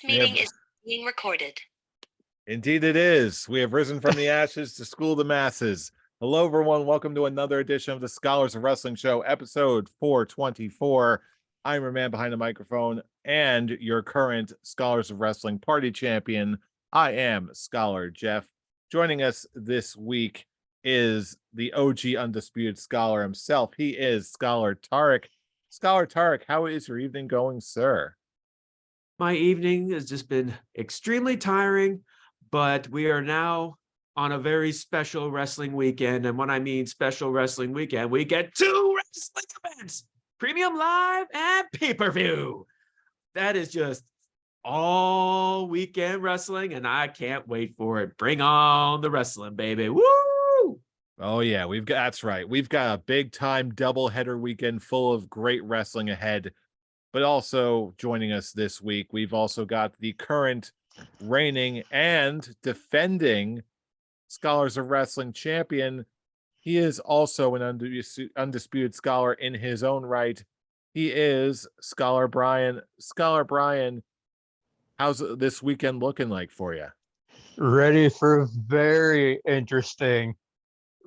meeting is being recorded. Indeed it is. We have risen from the ashes to school the masses. Hello, everyone. Welcome to another edition of the Scholars of Wrestling Show, episode 424. I'm your man behind the microphone and your current Scholars of Wrestling party champion. I am Scholar Jeff. Joining us this week is the OG Undisputed Scholar himself. He is Scholar Tarek. Scholar Tarek, how is your evening going, sir? My evening has just been extremely tiring, but we are now on a very special wrestling weekend. And when I mean special wrestling weekend, we get two wrestling events, Premium Live and pay-per-view. That is just all weekend wrestling, and I can't wait for it. Bring on the wrestling, baby. Woo! Oh, yeah, that's right. We've got a big time doubleheader weekend full of great wrestling ahead. But also joining us this week, we've also got the current reigning and defending Scholars of Wrestling champion. He is also an undisputed scholar in his own right. He is Scholar Brian. Scholar Brian, how's this weekend looking like for you? Ready for a very interesting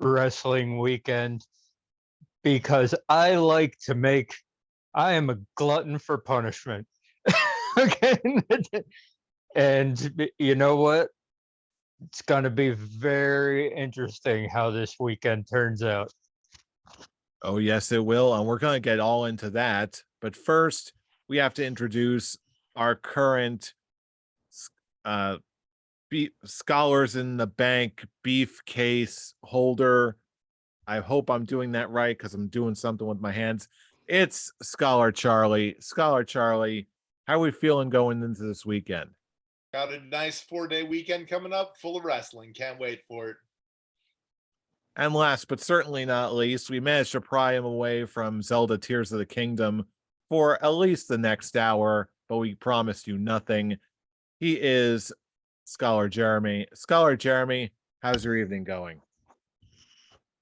wrestling weekend because I am a glutton for punishment. Okay. And you know what? It's going to be very interesting how this weekend turns out. Oh, yes, it will. And we're going to get all into that. But first, we have to introduce our current Scholars in the Bank beef case holder. I hope I'm doing that right because I'm doing something with my hands. It's Scholar Charlie. Scholar Charlie, how are we feeling going into this weekend? Got a nice 4-day weekend coming up full of wrestling. Can't wait for it. And last but certainly not least, we managed to pry him away from Zelda Tears of the Kingdom for at least the next hour, but we promised you nothing. He is Scholar Jeremy. Scholar Jeremy, how's your evening going?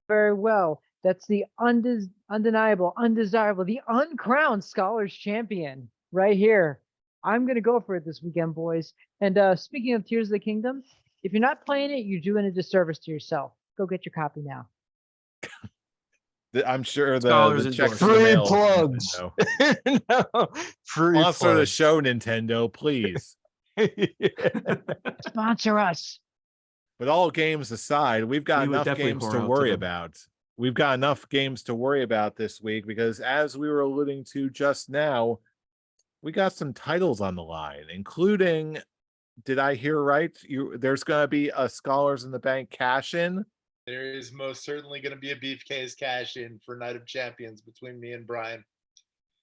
Very well. That's the undeniable, undesirable, the uncrowned Scholars champion right here. I'm going to go for it this weekend, boys. And speaking of Tears of the Kingdom, if you're not playing it, you're doing a disservice to yourself. Go get your copy now. I'm sure Scholars the checks in the Free mail. plugs. No, free Sponsor plugs. the show, Nintendo, please. Sponsor us. But all games aside, we've got We would enough definitely games pour to out to worry them. about. We've got enough games to worry about this week because, as we were alluding to just now, we got some titles on the line, including, did I hear right? There's going to be a Scholars in the Bank cash-in? There is most certainly going to be a beefcake cash-in for Night of Champions between me and Brian.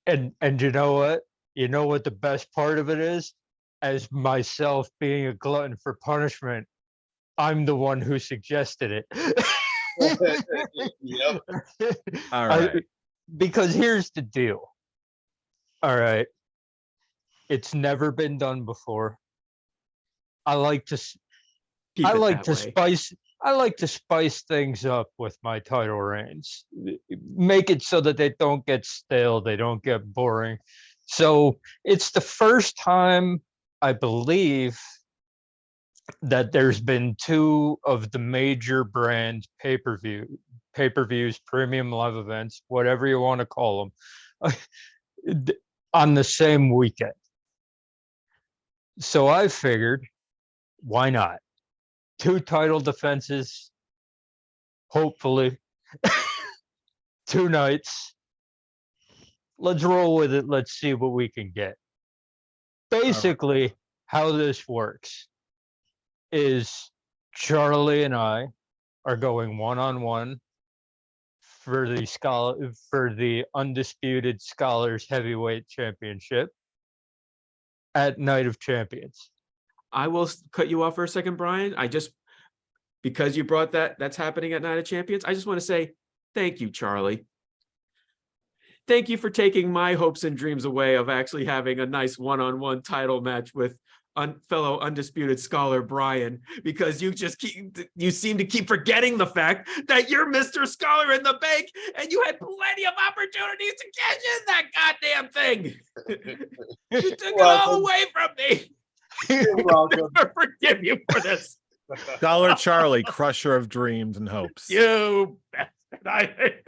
And you know what? You know what the best part of it is? As myself being a glutton for punishment, I'm the one who suggested it. Yep. All right. Because here's the deal. All right. It's never been done before. I like to spice things up with my title reigns. Make it so that they don't get stale, they don't get boring. So it's the first time, I believe, that there's been two of the major brand pay-per-views, premium live events, whatever you want to call them, on the same weekend. So I figured, why not? Two title defenses, hopefully, 2 nights. Let's roll with it. Let's see what we can get. Basically, how this works is Charlie and I are going one-on-one for the Undisputed Scholars Heavyweight Championship at Night of Champions. I will cut you off for a second, Brian. Because you brought that's happening at Night of Champions, I just want to say thank you, Charlie. Thank you for taking my hopes and dreams away of actually having a nice one-on-one title match with fellow Undisputed Scholar Brian, because you seem to keep forgetting the fact that you're Mr. Scholar in the Bank and you had plenty of opportunities to cash in that goddamn thing. You took it all away from me. You're welcome. Never forgive you for this. Scholar Charlie, crusher of dreams and hopes. You bastard.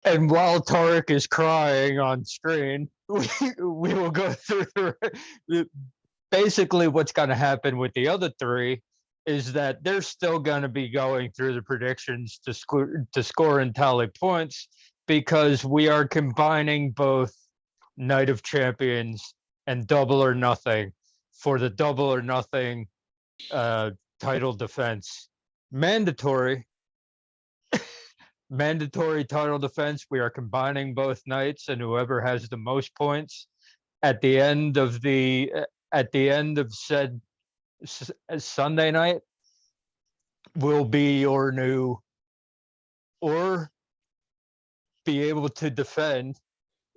And while Tarek is crying on screen, we will go through basically what's going to happen with the other three is that they're still going to be going through the predictions to score and tally points because we are combining both Night of Champions and Double or Nothing for the Double or Nothing title defense. Mandatory title defense. We are combining both nights, and whoever has the most points at the end of said Sunday night will be your new, or be able to defend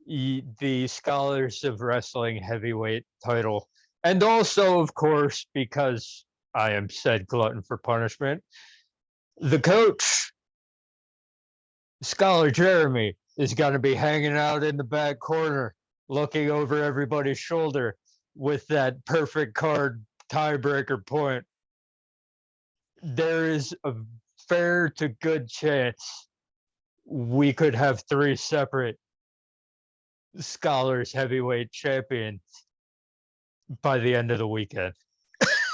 the Scholars of Wrestling heavyweight title. And also, of course, because I am said glutton for punishment, the coach, Scholar Jeremy, is going to be hanging out in the back corner, looking over everybody's shoulder with that perfect card tiebreaker point. There is a fair to good chance we could have three separate Scholars heavyweight champions by the end of the weekend.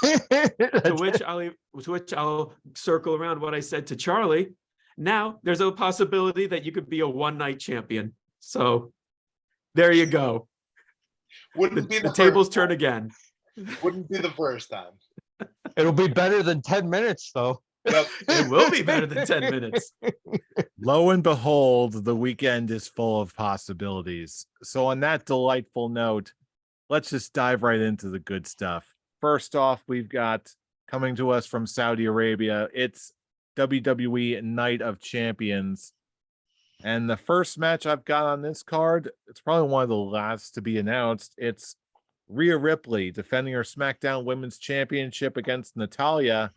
To which I'll circle around what I said to Charlie. Now there's a possibility that you could be a one-night champion. So there you go. Wouldn't be The the tables first turn time. again. Wouldn't be the first time. It'll be better than 10 minutes, though. Yep. It will be better than 10 minutes. Lo and behold, the weekend is full of possibilities. So on that delightful note, let's just dive right into the good stuff. First off, we've got coming to us from Saudi Arabia. It's WWE Night of Champions. And the first match I've got on this card, it's probably one of the last to be announced. It's Rhea Ripley defending her SmackDown Women's Championship against Natalya.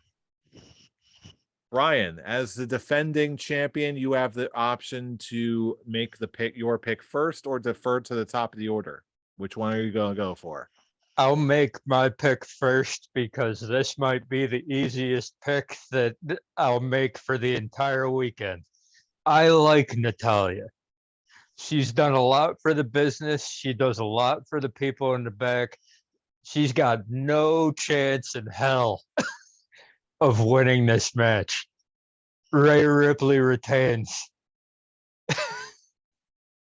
Brian, as the defending champion, you have the option to make your pick first or defer to the top of the order. Which one are you going to go for? I'll make my pick first because this might be the easiest pick that I'll make for the entire weekend. I like Natalya. She's done a lot for the business. She does a lot for the people in the back. She's got no chance in hell of winning this match. Rhea Ripley retains.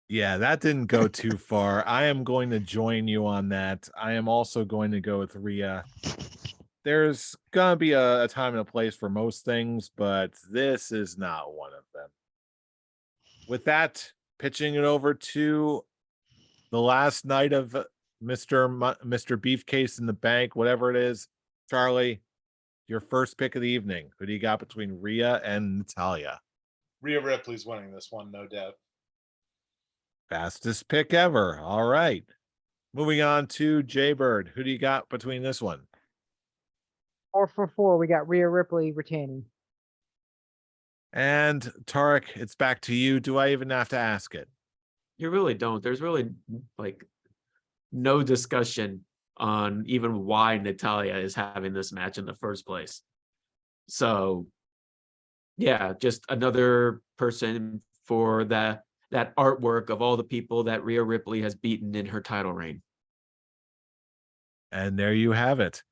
Yeah, that didn't go too far. I am going to join you on that. I am also going to go with Rhea. There's going to be a time and a place for most things, but this is not one of them. With that, pitching it over to the last night of Mr. Beefcase in the Bank, whatever it is. Charlie, your first pick of the evening. Who do you got between Rhea and Natalya? Rhea Ripley's winning this one, no doubt. Fastest pick ever. All right. Moving on to Jaybird. Who do you got between this one? 4 for 4. We got Rhea Ripley retaining. And Tarek, it's back to you. Do I even have to ask it? You really don't. There's really like no discussion on even why Natalya is having this match in the first place. So yeah, just another person for that artwork of all the people that Rhea Ripley has beaten in her title reign. And there you have it.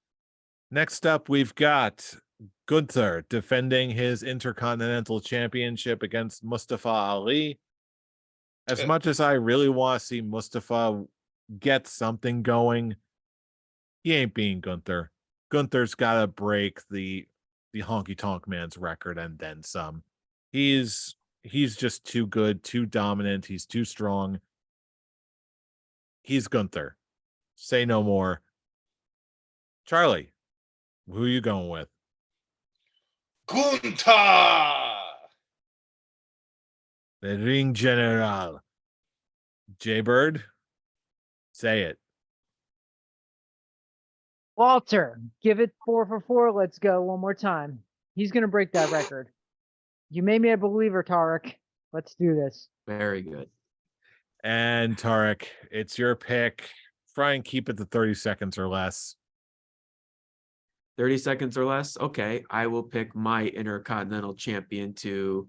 Next up, we've got Gunther defending his Intercontinental Championship against Mustafa Ali. As much as I really want to see Mustafa get something going, he ain't being Gunther. Gunther's got to break the Honky Tonk Man's record and then some. He's just too good, too dominant. He's too strong. He's Gunther. Say no more. Charlie, who are you going with? Gunther! The Ring General. Jaybird, say it. Walter, give it 4 for 4. Let's go one more time. He's going to break that record. You made me a believer, Tarek. Let's do this. Very good. And Tarek, it's your pick. Try and keep it to 30 seconds or less. 30 seconds or less. Okay, I will pick my Intercontinental Champion to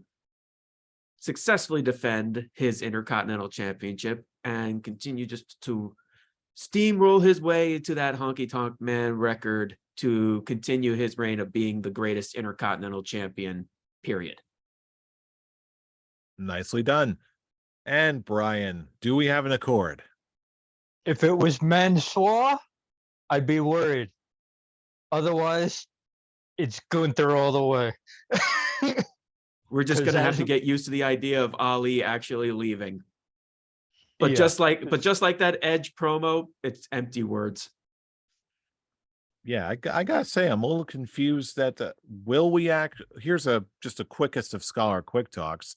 successfully defend his Intercontinental Championship and continue just to steamroll his way into that honky tonk man record to continue his reign of being the greatest Intercontinental Champion, period. Nicely done. And Brian, do we have an accord? If it was Mansoor, I'd be worried. Otherwise, it's Gunther all the way. We're just 'Cause gonna have to as- get used to the idea of Ali actually leaving. But Yeah. just like that Edge promo, it's empty words. Yeah, I gotta say, I'm a little confused that will we act? Here's just a quickest of Scholar quick talks.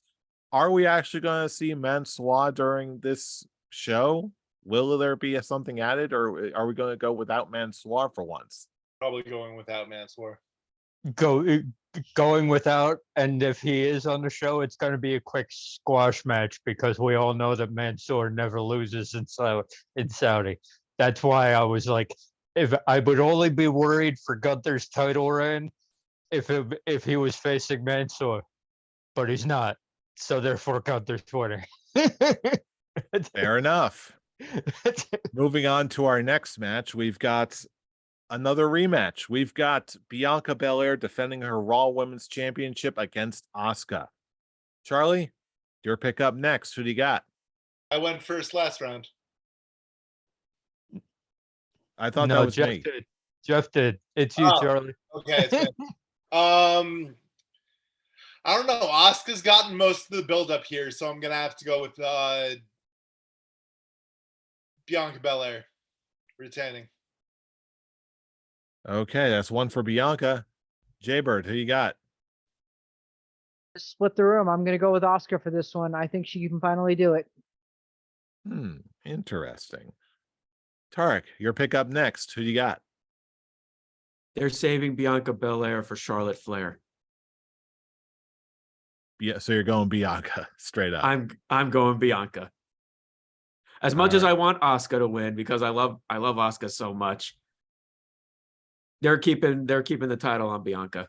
Are we actually going to see Mansoor during this show? Will there be something added, or are we going to go without Mansoor for once? Probably going without Mansoor. Going without, and if he is on the show, it's going to be a quick squash match because we all know that Mansoor never loses in Saudi. That's why I was like, if I would only be worried for Gunther's title reign if he was facing Mansoor, but he's not, so therefore Gunther's winning. Fair enough. Moving on to our next match, we've got another rematch. We've got Bianca Belair defending her Raw Women's Championship against Asuka. Charlie, your pick up next. Who do you got? I went first last round. I thought No, that was Jeff me. did. Jeff did. It's you, Oh. Charlie. Okay. It's fine. I don't know. Asuka's gotten most of the build up here, so I'm gonna have to go with Bianca Belair retaining. Okay, that's one for Bianca. Jaybird, who you got? Split the room. I'm going to go with Oscar for this one. I think she can finally do it. Interesting. Tarek, your pick up next. Who do you got? They're saving Bianca Belair for Charlotte Flair. Yeah, so you're going Bianca straight up. I'm going Bianca. As much as All I right. want Asuka to win because I love Asuka so much, they're keeping the title on Bianca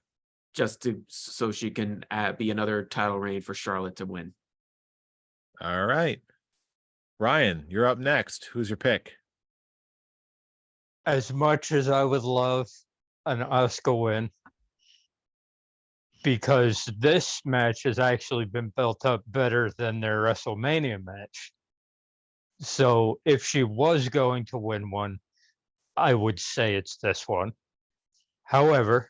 just so she can be another title reign for Charlotte to win. All right. Ryan, you're up next. Who's your pick? As much as I would love an Asuka win, because this match has actually been built up better than their WrestleMania match. So if she was going to win one, I would say it's this one. However,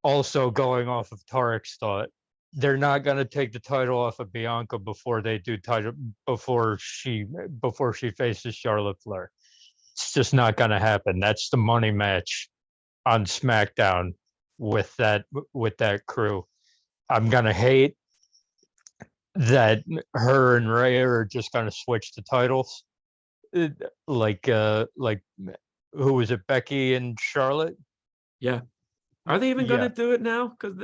also going off of Tarek's thought, they're not going to take the title off of Bianca before she faces Charlotte Flair. It's just not going to happen. That's the money match on SmackDown with that crew. I'm going to hate that her and Rhea are just going to switch the titles. Like who was it, Becky and Charlotte? Yeah. Are they even going to Yeah. do it now? Because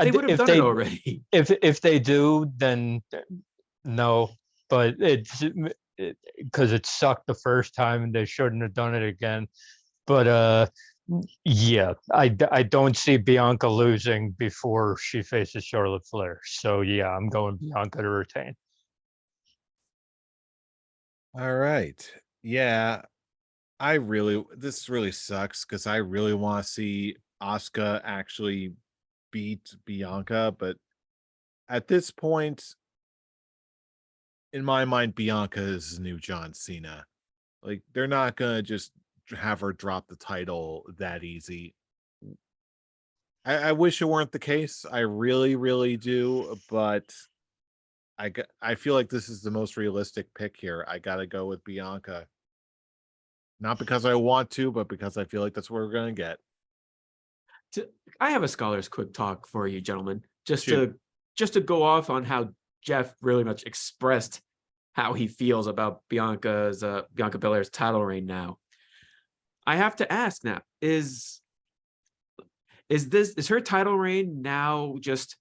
they would have If done it already. If they do, then no. But it's because it sucked the first time and they shouldn't have done it again. But yeah, I don't see Bianca losing before she faces Charlotte Flair. So yeah, I'm going Bianca to retain. All right. Yeah. This really sucks because I really want to see Asuka actually beat Bianca, but at this point, in my mind, Bianca is the new John Cena. Like, they're not gonna just have her drop the title that easy. I wish it weren't the case. I really, really do, but I feel like this is the most realistic pick here. I gotta go with Bianca. Not because I want to, but because I feel like that's what we're gonna get. I have a scholar's quick talk for you, gentlemen, just Shoot. to go off on how Jeff really much expressed how he feels about Bianca Belair's title reign now. I have to ask now, is her title reign now just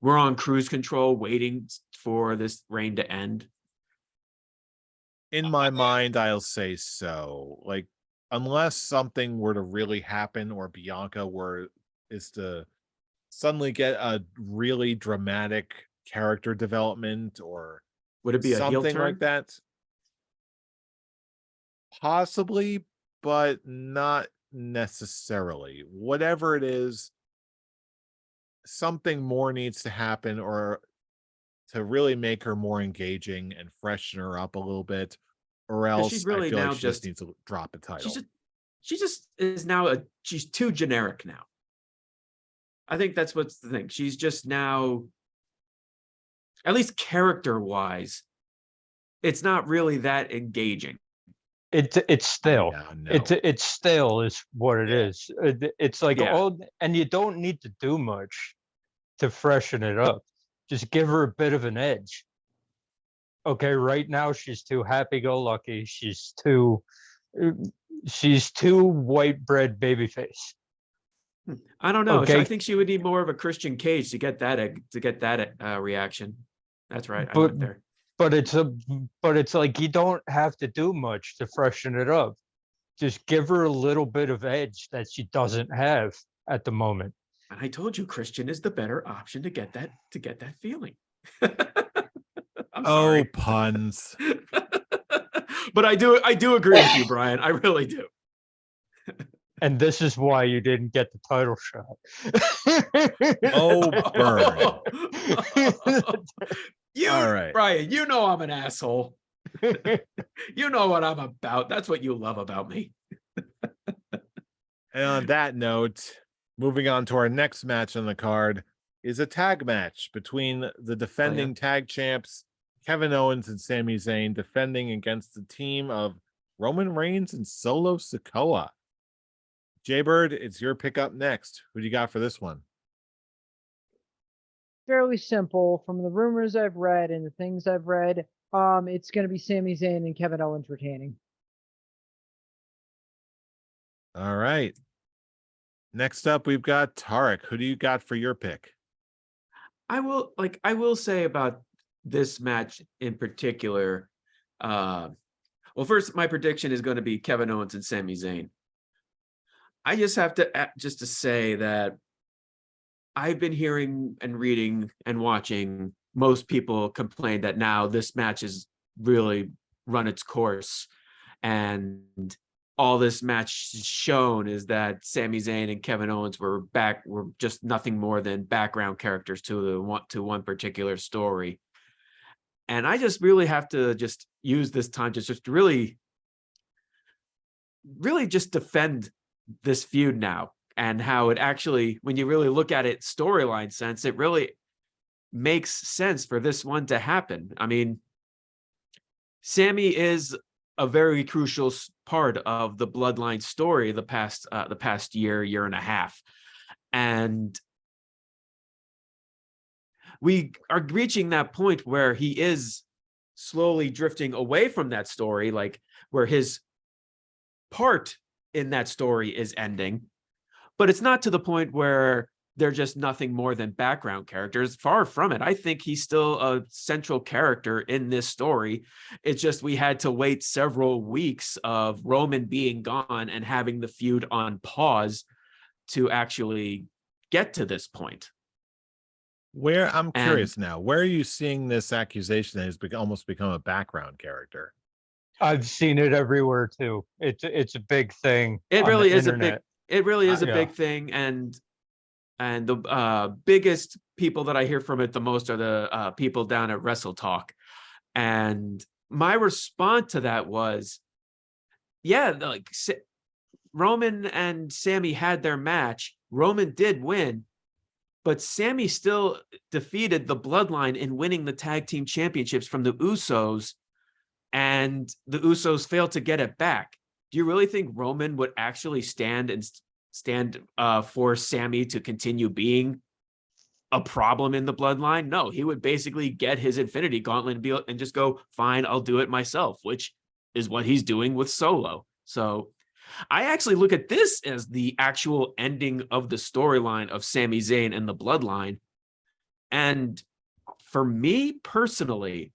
we're on cruise control waiting for this reign to end? In my mind, I'll say so. Like, unless something were to really happen, or Bianca is to suddenly get a really dramatic character development or Would it be a heel something turn? like that, possibly, but not necessarily. Whatever it is, something more needs to happen, or to really make her more engaging and freshen her up a little bit, or 'Cause she's else I really feel like now she just just needs to drop a title. she just is now she's too generic now. I think that's what's the thing. She's just now, at least character wise, it's not really that engaging. It's stale. Yeah, no. It's stale is what it Yeah. is. It's like, Yeah. oh, and you don't need to do much to freshen it up. Just give her a bit of an edge. Okay, right now she's too happy-go-lucky. She's too white bread babyface. I don't know. Okay. I think she would need more of a Christian Cage to get that reaction. That's right. I But went there. but it's like you don't have to do much to freshen it up. Just give her a little bit of edge that she doesn't have at the moment. And I told you Christian is the better option to get that feeling. I'm Oh, sorry. puns. But I do agree with you, Brian. I really do. And this is why you didn't get the title shot. Oh, burn. All right. Brian, you know I'm an asshole. You know what I'm about. That's what you love about me. And on that note, moving on to our next match on the card is a tag match between the defending tag champs Kevin Owens and Sami Zayn, defending against the team of Roman Reigns and Solo Sikoa. Jaybird, it's your pick up next. Who do you got for this one? Fairly simple. From the rumors I've read and the things I've read, it's going to be Sami Zayn and Kevin Owens retaining. All right. Next up, we've got Tarek. Who do you got for your pick? I will say about this match in particular. Well, first, my prediction is going to be Kevin Owens and Sami Zayn. I just have to say that I've been hearing and reading and watching most people complain that now this match has really run its course, and all this match shown is that Sami Zayn and Kevin Owens were just nothing more than background characters to one particular story. And I just really have to just use this time to just really just defend this feud now, and how it actually, when you really look at it storyline sense, it really makes sense for this one to happen. I mean, Sami is a very crucial part of the Bloodline story the past year and a half, and we are reaching that point where he is slowly drifting away from that story, like where his part in that story is ending, but it's not to the point where they're just nothing more than background characters. Far from it. I think he's still a central character in this story. It's just we had to wait several weeks of Roman being gone and having the feud on pause to actually get to this point. I'm curious now. Where are you seeing this accusation that he's almost become a background character? I've seen it everywhere too. It's a big thing. It on really the is internet. a Yeah. big thing, and the biggest people that I hear from it the most are the people down at Wrestle Talk. And my response to that was, yeah, like Roman and Sami had their match. Roman did win, but Sami still defeated the Bloodline in winning the tag team championships from the Usos, and the Usos failed to get it back. Do you really think Roman would actually stand for Sami to continue being a problem in the Bloodline? No, he would basically get his Infinity Gauntlet and just go, fine, I'll do it myself, which is what he's doing with Solo. So I actually look at this as the actual ending of the storyline of Sami Zayn and the Bloodline. And for me personally,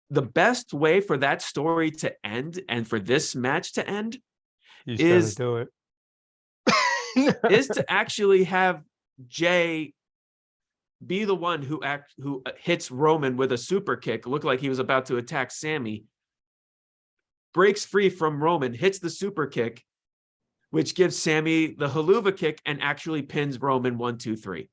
the best way for that story to end and for this match to end He's got to is do it. is to actually have Jay be the one who hits Roman with a super kick, looked like he was about to attack Sammy, breaks free from Roman, hits the super kick, which gives Sammy the haluva kick and actually pins Roman 1, 2, 3.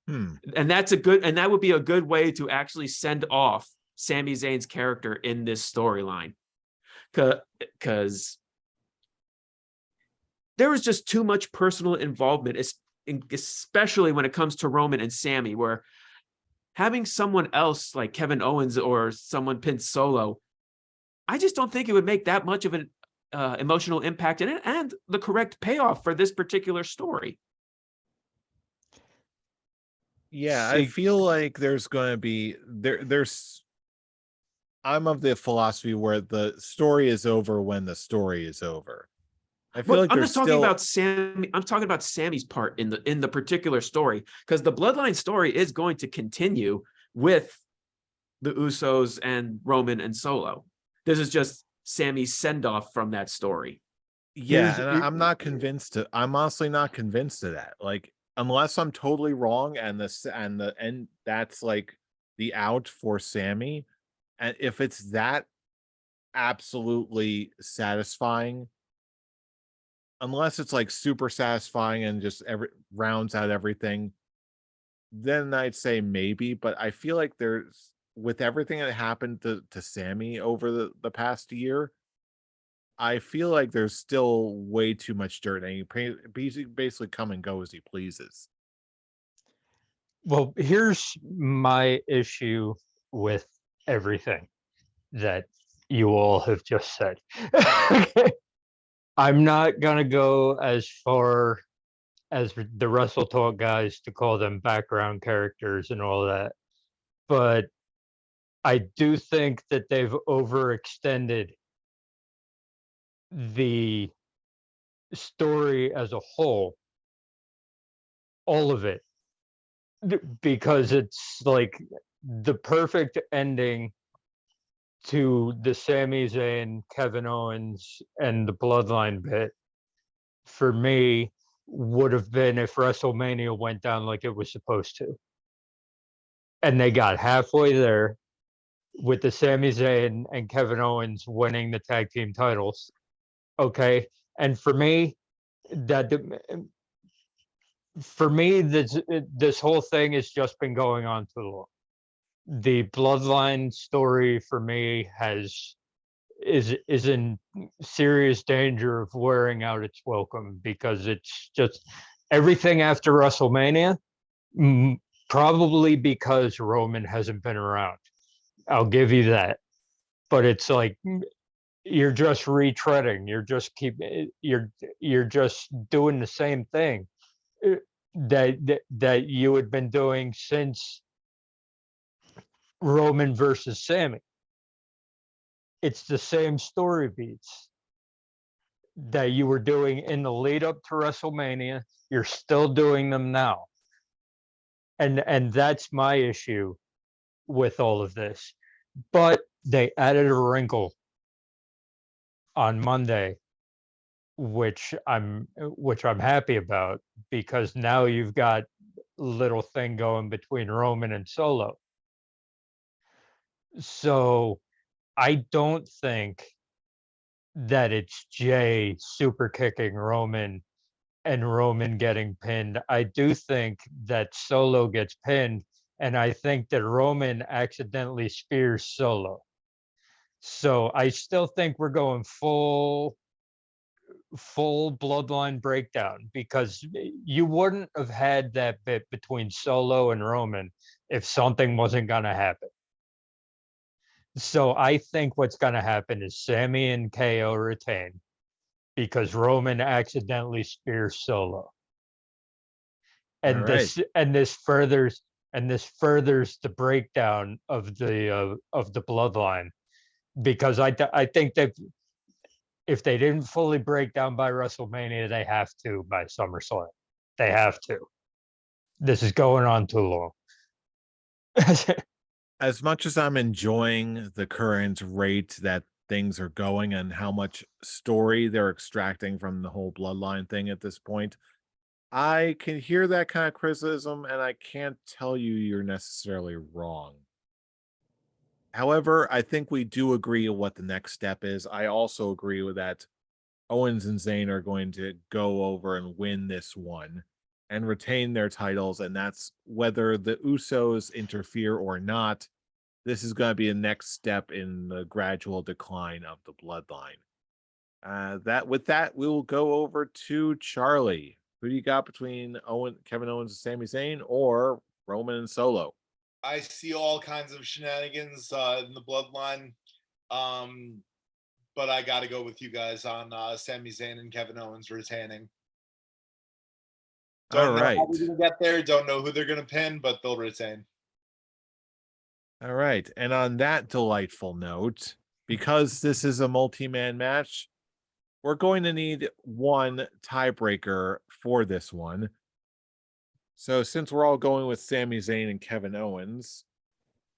And that would be a good way to actually send off Sami Zayn's character in this storyline. Because there was just too much personal involvement, especially when it comes to Roman and Sammy, where having someone else like Kevin Owens or someone pinned Solo, I just don't think it would make that much of an emotional impact and the correct payoff for this particular story. Yeah, I feel like there's going to be I'm of the philosophy where the story is over when the story is over. I feel like I'm there's just talking still about Sammy. I'm talking about Sammy's part in the particular story, because the bloodline story is going to continue with the Usos and Roman and Solo. This is just Sammy's send-off from that story. Yeah, and I'm not convinced I'm honestly not convinced of that. Like, unless I'm totally wrong and that's like the out for Sammy, and if it's that absolutely satisfying, unless it's like super satisfying and just rounds out everything, then I'd say maybe. But I feel like there's, with everything that happened to Sammy over the past year, I feel like there's still way too much dirt, and he basically come and go as he pleases. Well, here's my issue with everything that you all have just said. I'm not gonna go as far as the Wrestle Talk guys to call them background characters and all that, but I do think that they've overextended the story as a whole, all of it, because it's like the perfect ending to the Sami Zayn, Kevin Owens, and the Bloodline bit for me would have been if WrestleMania went down like it was supposed to. And they got halfway there with the Sami Zayn and Kevin Owens winning the tag team titles. Okay. And for me, this whole thing has just been going on too long. The bloodline story for me is in serious danger of wearing out its welcome, because it's just everything after WrestleMania, probably because Roman hasn't been around. I'll give you that. But it's like you're just retreading. You're just doing the same thing that you had been doing since Roman versus Sammy. It's the same story beats that you were doing in the lead up to WrestleMania. You're still doing them now. And that's my issue with all of this. But they added a wrinkle on Monday, which I'm happy about, because now you've got little thing going between Roman and Solo. So I don't think that it's Jay super kicking Roman and Roman getting pinned. I do think that Solo gets pinned, and I think that Roman accidentally spears Solo. So I still think we're going full bloodline breakdown, because you wouldn't have had that bit between Solo and Roman if something wasn't going to happen. So I think what's going to happen is Sammy and KO retain because Roman accidentally spears Solo. And this furthers the breakdown of the bloodline, because I think that if they didn't fully break down by WrestleMania, they have to by SummerSlam. They have to. This is going on too long. As much as I'm enjoying the current rate that things are going and how much story they're extracting from the whole bloodline thing at this point. I can hear that kind of criticism, and I can't tell you you're necessarily wrong. However, I think we do agree on what the next step is. I also agree with that. Owens and Zayn are going to go over and win this one and retain their titles, and that's whether the Usos interfere or not. This is going to be a next step in the gradual decline of the bloodline. With that, we will go over to Charlie. Who do you got between Kevin Owens and Sami Zayn, or Roman and Solo? I see all kinds of shenanigans in the bloodline. But I got to go with you guys on Sami Zayn and Kevin Owens retaining. Don't know how they're going to get there. Don't know who they're going to pin, but they'll retain. All right. And on that delightful note, because this is a multi-man match, we're going to need one tiebreaker for this one. So since we're all going with Sami Zayn and Kevin Owens,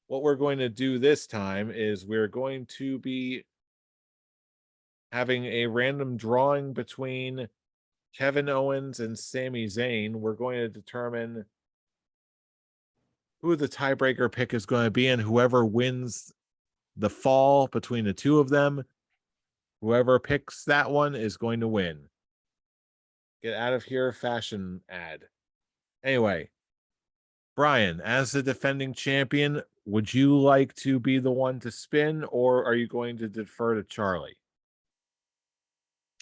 what we're going to do this time is we're going to be having a random drawing between Kevin Owens and Sami Zayn. We're going to determine who the tiebreaker pick is going to be, and whoever wins the fall between the two of them, whoever picks that one is going to win. Get out of here, fashion ad. Anyway, Brian, as the defending champion, would you like to be the one to spin, or are you going to defer to Charlie?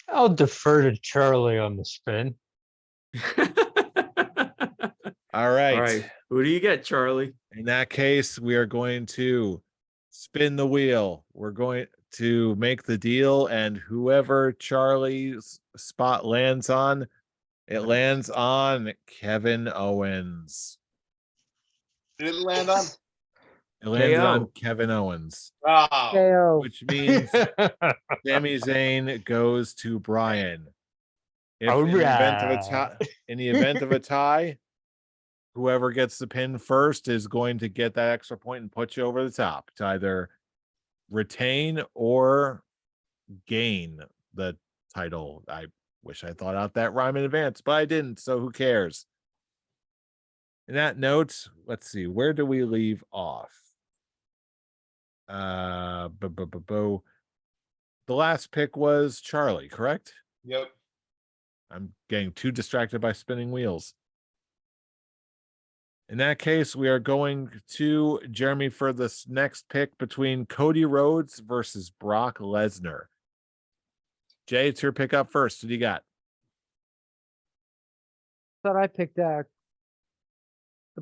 I'll defer to Charlie on the spin. All right. All right. Who do you get, Charlie? In that case, we are going to spin the wheel. We're going to make the deal, and whoever Charlie's spot lands on, it lands on Kevin Owens. Did it land on? It landed KO. on Kevin Owens, Oh, KO. which means Sami Zayn goes to Brian. If All in the event of a right. tie, in the event of a tie, whoever gets the pin first is going to get that extra point and put you over the top to either retain or gain the title. I wish I thought out that rhyme in advance, but I didn't, so who cares? In that note, let's see, where do we leave off? The last pick was Charlie, correct? yep. I'm getting too distracted by spinning wheels. In that case, we are going to Jeremy for this next pick between Cody Rhodes versus Brock Lesnar. Jay, it's your pick up first. What do you got? Thought I picked the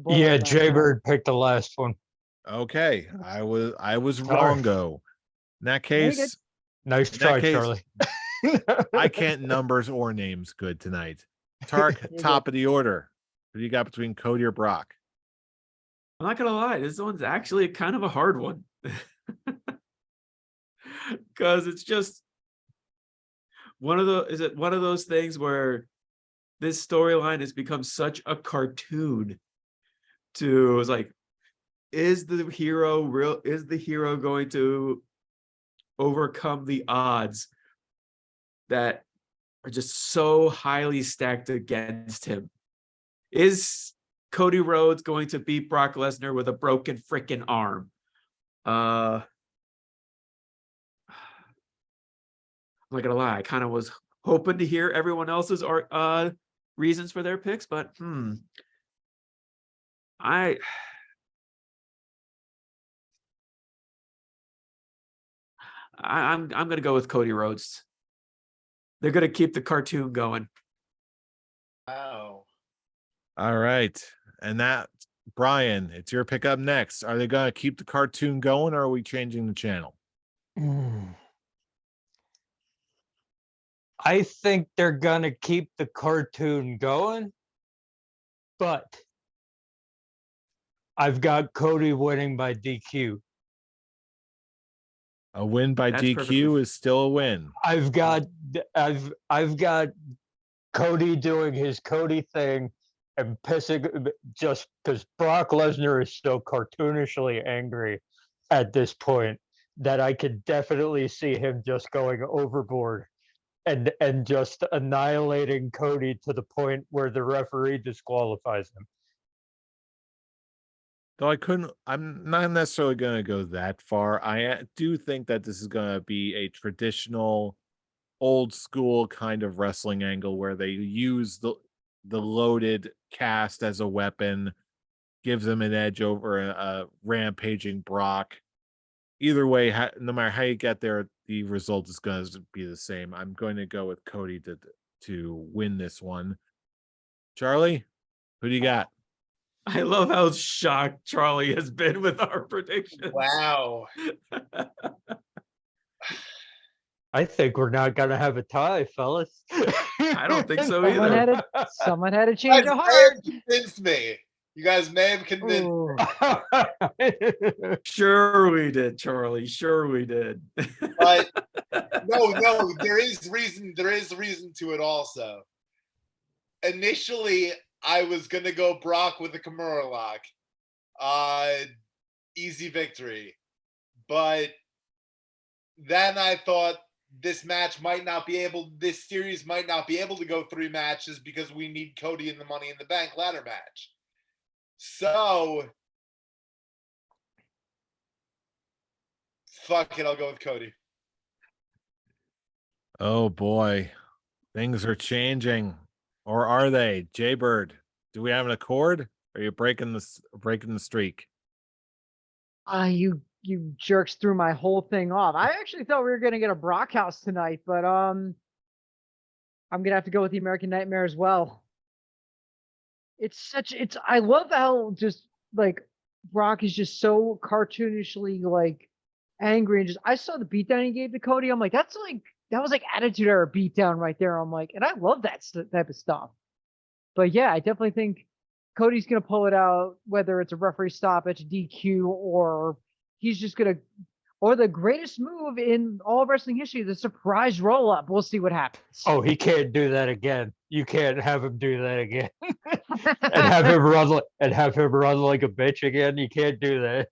Yeah, bloodline. Jaybird picked the last one. Okay, I was Sorry. wrongo. In that case, Nice In that try, case- Charlie. I can't numbers or names good tonight. Tark, you top of the order. Who do you got between Cody or Brock? I'm not gonna lie, this one's actually kind of a hard one. Because it's just one of those things where this storyline has become such a cartoon to, it's like, is the hero going to overcome the odds that are just so highly stacked against him? Is Cody Rhodes going to beat Brock Lesnar with a broken freaking arm? I'm not gonna lie, I kind of was hoping to hear everyone else's reasons for their picks, but I'm gonna go with Cody Rhodes. They're gonna keep the cartoon going. Wow. All right. And that, Brian, it's your pick up next. Are they going to keep the cartoon going, or are we changing the channel? I think they're gonna keep the cartoon going, but I've got Cody winning by DQ. A win by That's DQ perfectly- is still a win. I've got Cody doing his Cody thing and pissing just because Brock Lesnar is so cartoonishly angry at this point that I could definitely see him just going overboard and just annihilating Cody to the point where the referee disqualifies him. Though I'm not necessarily going to go that far. I do think that this is going to be a traditional, old school kind of wrestling angle where they use the loaded cast as a weapon, gives them an edge over a rampaging Brock. Either way, no matter how you get there, the result is going to be the same. I'm going to go with Cody to win this one. Charlie, who do you got? I love how shocked Charlie has been with our predictions. Wow. I think we're not gonna have a tie, fellas. I don't think so Someone either. someone had a You change guys of may heart. have convinced me. You guys may have convinced. Ooh. Sure we did, Charlie. Sure we did. But no, there is reason to it also. Initially, I was gonna go Brock with a Kimura lock. Easy victory. But then I thought this series might not be able to go 3 matches because we need Cody in the Money in the Bank ladder match. So fuck it, I'll go with Cody. Oh boy, things are changing, or are they? Jaybird, do we have an accord? Are you breaking the streak? You jerks threw my whole thing off. I actually thought we were gonna get a Brock house tonight, but I'm gonna have to go with the American Nightmare as well. I love how just like Brock is just so cartoonishly like angry and just I saw the beatdown he gave to Cody. I'm like, that was like attitude era beatdown right there. I'm like, and I love that type of stuff. But yeah, I definitely think Cody's gonna pull it out, whether it's a referee stoppage, DQ, or he's just gonna, or the greatest move in all of wrestling history, the surprise roll up. We'll see what happens. Oh, he can't do that again. You can't have him do that again. and have him run like a bitch again. You can't do that.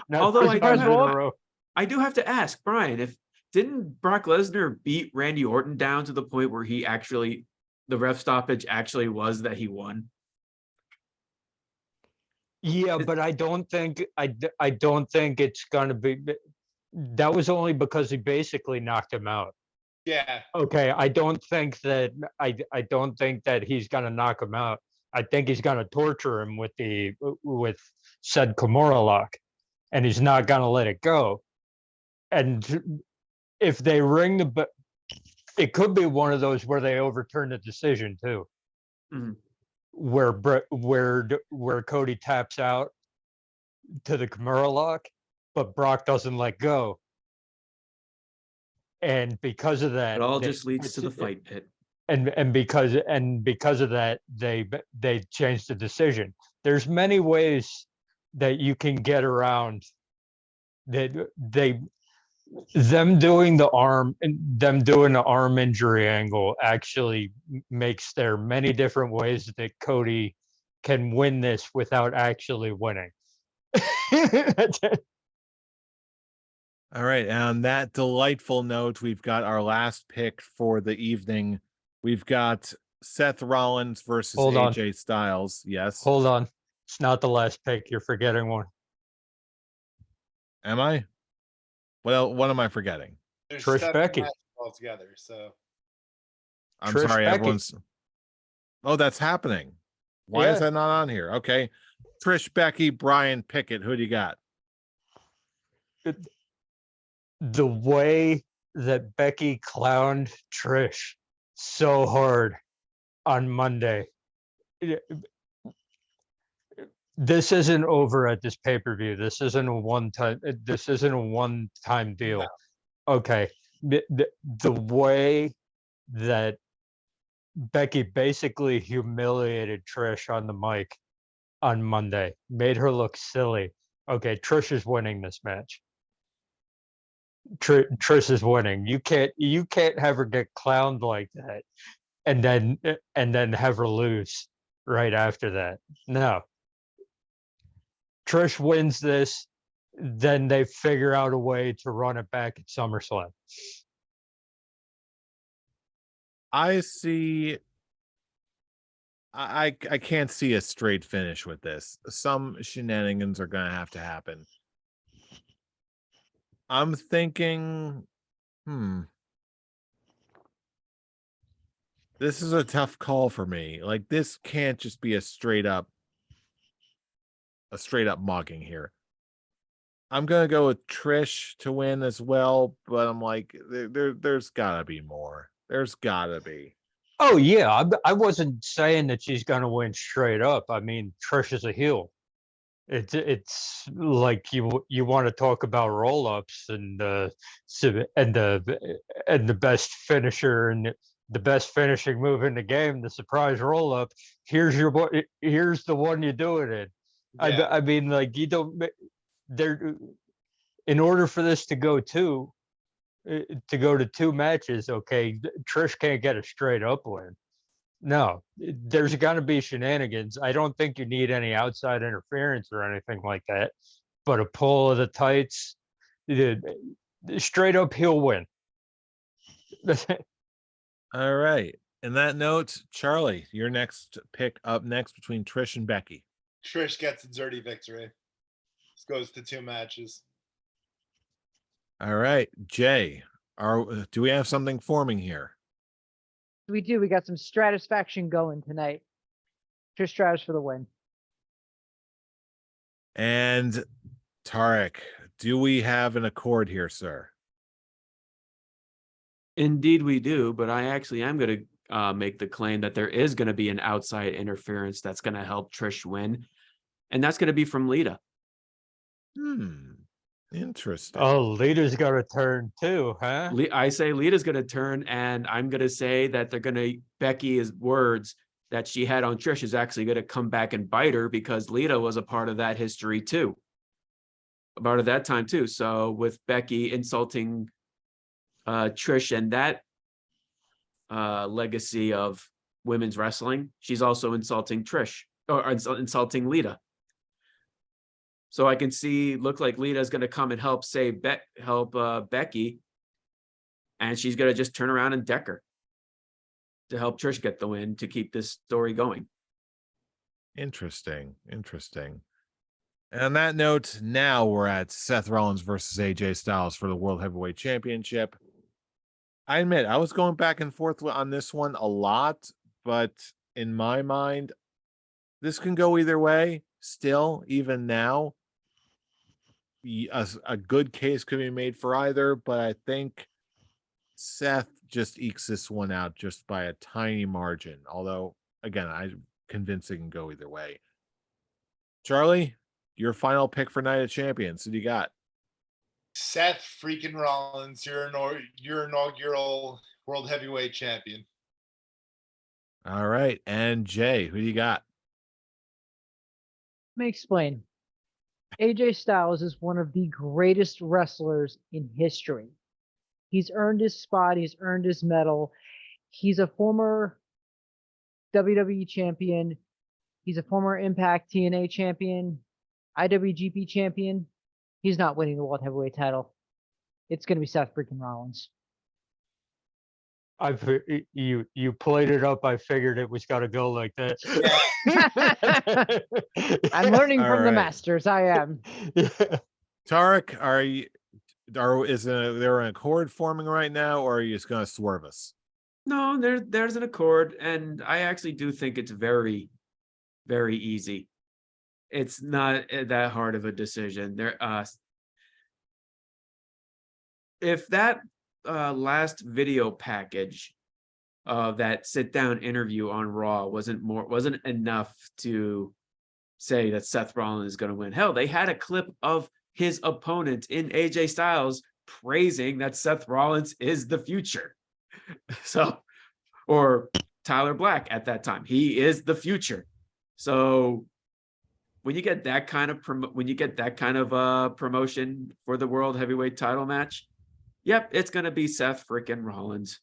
Not Although three I do times in a have- row. I do have to ask Brian, didn't Brock Lesnar beat Randy Orton down to the point where the ref stoppage actually was that he won? Yeah, but I don't think it's gonna be. That was only because he basically knocked him out. Yeah. Okay, I don't think that he's gonna knock him out. I think he's gonna torture him with said Kimura lock, and he's not gonna let it go. And if they ring the, it could be one of those where they overturn the decision too, Mhm. where Cody taps out to the Kimura lock, but Brock doesn't let go. And because of that, It all just leads to the fight pit. and because of that, they changed the decision. There's many ways that you can get around that. Them doing the arm injury angle actually makes there many different ways that Cody can win this without actually winning. All right. And on that delightful note, we've got our last pick for the evening. We've got Seth Rollins versus Hold on. AJ Styles. Yes. Hold on. It's not the last pick. You're forgetting one. Am I? Well, what am I forgetting? There's Trish 7 Becky. matches altogether, so I'm Trish sorry, Becky. everyone's. Oh, that's happening. Why is Yeah. that not on here? Okay. Trish, Becky, Brian Pickett. Who do you got? The way that Becky clowned Trish so hard on Monday. This isn't over at this pay-per-view. This isn't a one-time deal. No. Okay. The way that Becky basically humiliated Trish on the mic on Monday, made her look silly. Okay, Trish is winning this match. Trish is winning. You can't have her get clowned like that and then have her lose right after that. No. Trish wins this. then they figure out a way to run it back at SummerSlam. I see. I can't see a straight finish with this. Some shenanigans are gonna have to happen. I'm thinking, this is a tough call for me. Like, this can't just be a straight up mugging here. I'm gonna go with Trish to win as well, but I'm like, there's gotta be more. There's gotta be. Oh yeah, I wasn't saying that she's gonna win straight up. I mean, Trish is a heel. It's like you want to talk about roll ups and the best finisher and the best finishing move in the game, the surprise roll up. Here's the one you do it in. Yeah. I mean, like, you don't there in order for this to go to two matches. Okay, Trish can't get a straight up win. No, there's gonna be shenanigans. I don't think you need any outside interference or anything like that. But a pull of the tights, straight up, he'll win. All right. In that note, Charlie, your next pick up next between Trish and Becky. Trish gets a dirty victory. This goes to 2 matches. All right, Jay, do we have something forming here? We do. We got some stratisfaction going tonight. Trish Stratus for the win. And Tarek, do we have an accord here, sir? Indeed, we do. But I actually am going to make the claim that there is going to be an outside interference that's going to help Trish win. And that's going to be from Lita. Interesting. Oh, Lita's got to turn too, huh? I say Lita's going to turn, and I'm going to say that Becky's words that she had on Trish is actually going to come back and bite her, because Lita was a part of that history too. A part of that time too. So with Becky insulting Trish and that legacy of women's wrestling, she's also insulting Trish, or insulting Lita. So I can look like Lita's going to come and help Becky, and she's going to just turn around and deck her to help Trish get the win to keep this story going. Interesting. And on that note, now we're at Seth Rollins versus AJ Styles for the World Heavyweight Championship. I admit, I was going back and forth on this one a lot, but in my mind, this can go either way. Still, even now, a good case could be made for either, but I think Seth just ekes this one out just by a tiny margin. Although, again, I'm convinced it can go either way. Charlie, your final pick for Night of Champions. Who do you got? Seth freaking Rollins, your inaugural World Heavyweight Champion. All right. And Jay, who do you got? Let me explain. AJ Styles is one of the greatest wrestlers in history. He's earned his spot. He's earned his medal. He's a former WWE champion. He's a former Impact TNA champion, IWGP champion. He's not winning the World Heavyweight title. It's going to be Seth freaking Rollins. You played it up. I figured it was got to go like that. I'm learning All from the right. masters. I am. Tarek, is there an accord forming right now, or are you just going to swerve us? No, there's an accord, and I actually do think it's very, very easy. It's not that hard of a decision. If that last video package of that sit-down interview on Raw wasn't enough to say that Seth Rollins is going to win. Hell, they had a clip of his opponent in AJ Styles praising that Seth Rollins is the future. So, or Tyler Black at that time, he is the future. So when you get that kind of promotion for the World Heavyweight title match, yep, it's going to be Seth freaking Rollins.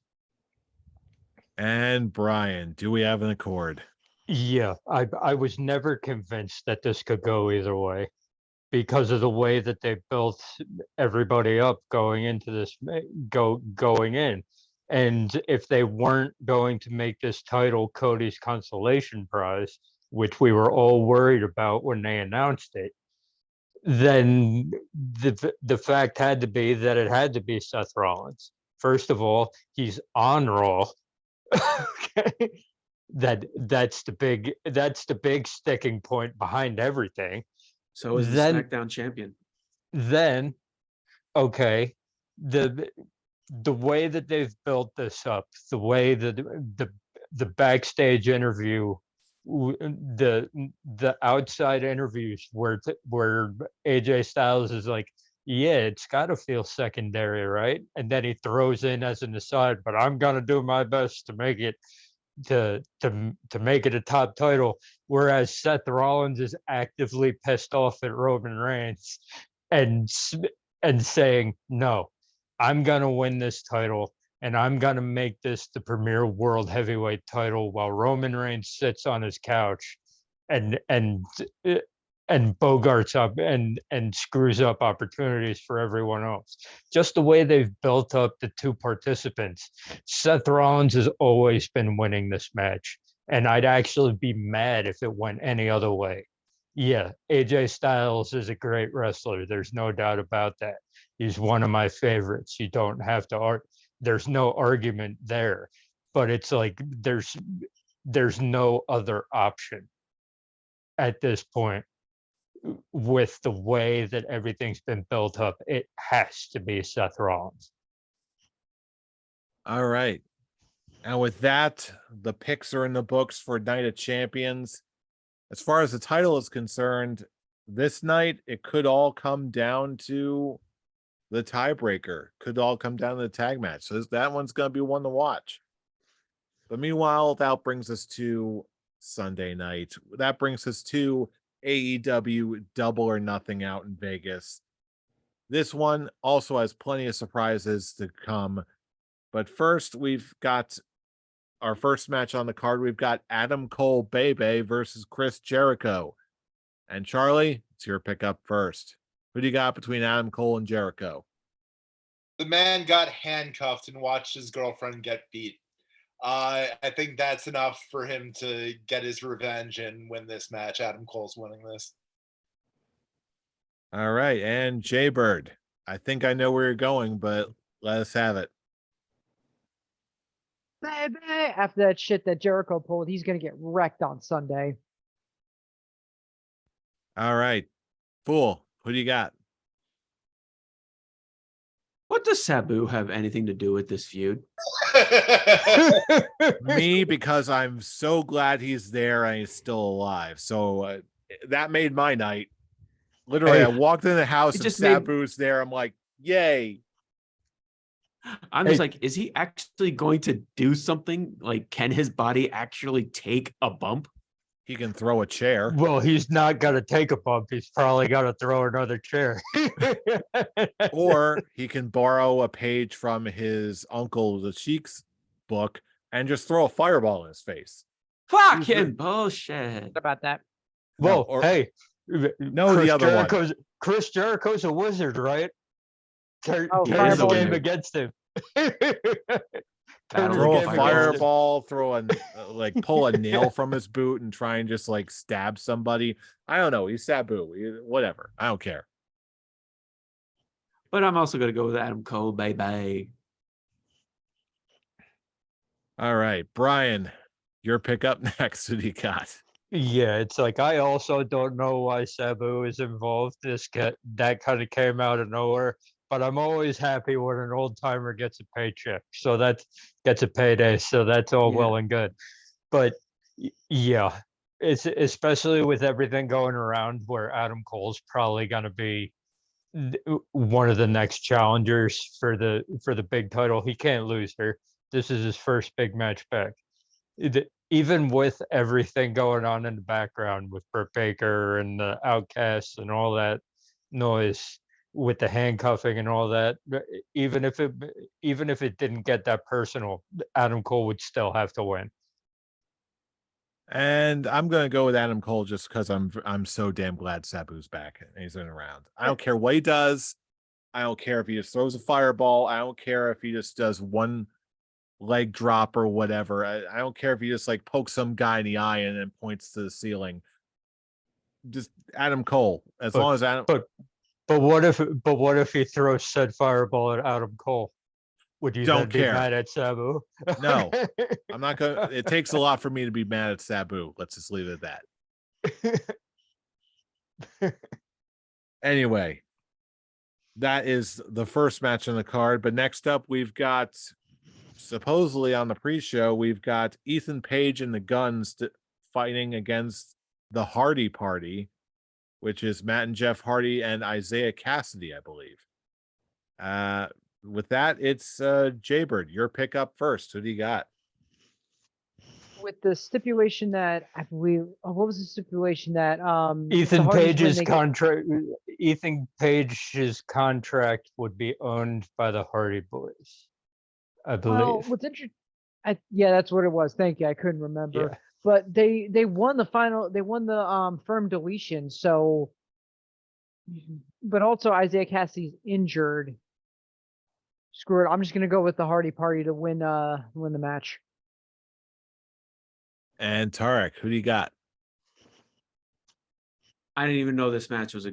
And Brian, do we have an accord? Yeah, I was never convinced that this could go either way, because of the way that they built everybody up going into this going in. And if they weren't going to make this title Cody's consolation prize, which we were all worried about when they announced it, then the fact had to be that it had to be Seth Rollins. First of all, he's on Raw. Okay. That's the big sticking point behind everything. So is the Then- SmackDown champion. Then, okay, the way that they've built this up, the way that the backstage interview, the outside interviews where AJ Styles is like, yeah, it's got to feel secondary, right? And then he throws in as an aside, but I'm gonna do my best to make it to make it a top title. Whereas Seth Rollins is actively pissed off at Roman Reigns and saying, no, I'm gonna win this title and I'm gonna make this the premier world heavyweight title while Roman Reigns sits on his couch and bogarts up and screws up opportunities for everyone else. Just the way they've built up the two participants. Seth Rollins has always been winning this match, and I'd actually be mad if it went any other way. Yeah, AJ Styles is a great wrestler. There's no doubt about that. He's one of my favorites. You don't have to there's no argument there. But it's like there's no other option at this point. With the way that everything's been built up, it has to be Seth Rollins. All right. And with that, the picks are in the books for Night of Champions. As far as the title is concerned, this night, it could all come down to the tiebreaker. Could all come down to the tag match. So that one's going to be one to watch. But meanwhile, that brings us to Sunday night. That brings us to AEW Double or Nothing out in Vegas. This one also has plenty of surprises to come. But first, we've got our first match on the card. We've got Adam Cole Bebe versus Chris Jericho. And Charlie, it's your pick up first. Who do you got between Adam Cole and Jericho? The man got handcuffed and watched his girlfriend get beat. I think that's enough for him to get his revenge and win this match. Adam Cole's winning this. All right. And Jaybird, I think I know where you're going, but let us have it. Baby, after that shit that Jericho pulled, he's gonna get wrecked on Sunday. All right. Fool, who do you got? What does Sabu have anything to do with this feud? Me, because I'm so glad he's there and he's still alive. So that made my night. Literally, Hey, I walked in the house it and just made- Sabu's there. I'm like, yay. I'm just like, is he actually going to do something? Like, can his body actually take a bump? He can throw a chair. Well, he's not gonna take a bump. He's probably gonna throw another chair. Or he can borrow a page from his uncle, the Sheik's book, and just throw a fireball in his face. Fuck Who's the- him. Bullshit. About that. Well, or- hey, No, the other one. Chris Jericho's a wizard, right? Turn Oh, the fireball game wizard. against him. Battle Throw a against him. fireball, throw a like pull a nail from his boot and try and just like stab somebody. I don't know. He's Sabu. Whatever. I don't care. But I'm also going to go with Adam Cole, baby. All right, Brian, your pick up next. Who do you got? Yeah, it's like I also don't know why Sabu is involved. That kind of came out of nowhere. But I'm always happy when an old timer gets a paycheck. So that gets a payday. So that's all Yeah. well and good. But yeah, it's especially with everything going around where Adam Cole's probably going to be one of the next challengers for the big title. He can't lose here. This is his first big match back. Even with everything going on in the background with Britt Baker and the Outcasts and all that noise with the handcuffing and all that, even if it didn't get that personal, Adam Cole would still have to win. And I'm gonna go with Adam Cole just because I'm so damn glad Sabu's back and he's in around. I don't care what he does. I don't care if he just throws a fireball. I don't care if he just does one leg drop or whatever. I don't care if he just like pokes some guy in the eye and then points to the ceiling. Just Adam Cole. As But- long as Adam But what if he throws said fireball at Adam Cole? Would you Don't then be care. mad at Sabu? No. I'm not gonna it takes a lot for me to be mad at Sabu. Let's just leave it at that. Anyway, that is the first match on the card. But next up, we've got supposedly on the pre-show, we've got Ethan Page and the Guns fighting against the Hardy Party, which is Matt and Jeff Hardy and Isaiah Cassidy, I believe. With that, it's Jaybird. Your pick up first. Who do you got? With the stipulation that I believe, what was the stipulation that if the Ethan Hardys win, Page's they get- contract. Ethan Page's contract would be owned by the Hardy Boys, I Well, believe. what's interesting, yeah, that's what it was. Thank you. I couldn't remember. Yeah. But they won the final. They won the firm deletion. So, but also Isaiah Cassidy's injured. Screw it. I'm just gonna go with the Hardy Party to win the match. And Tarek, who do you got? I didn't even know this match was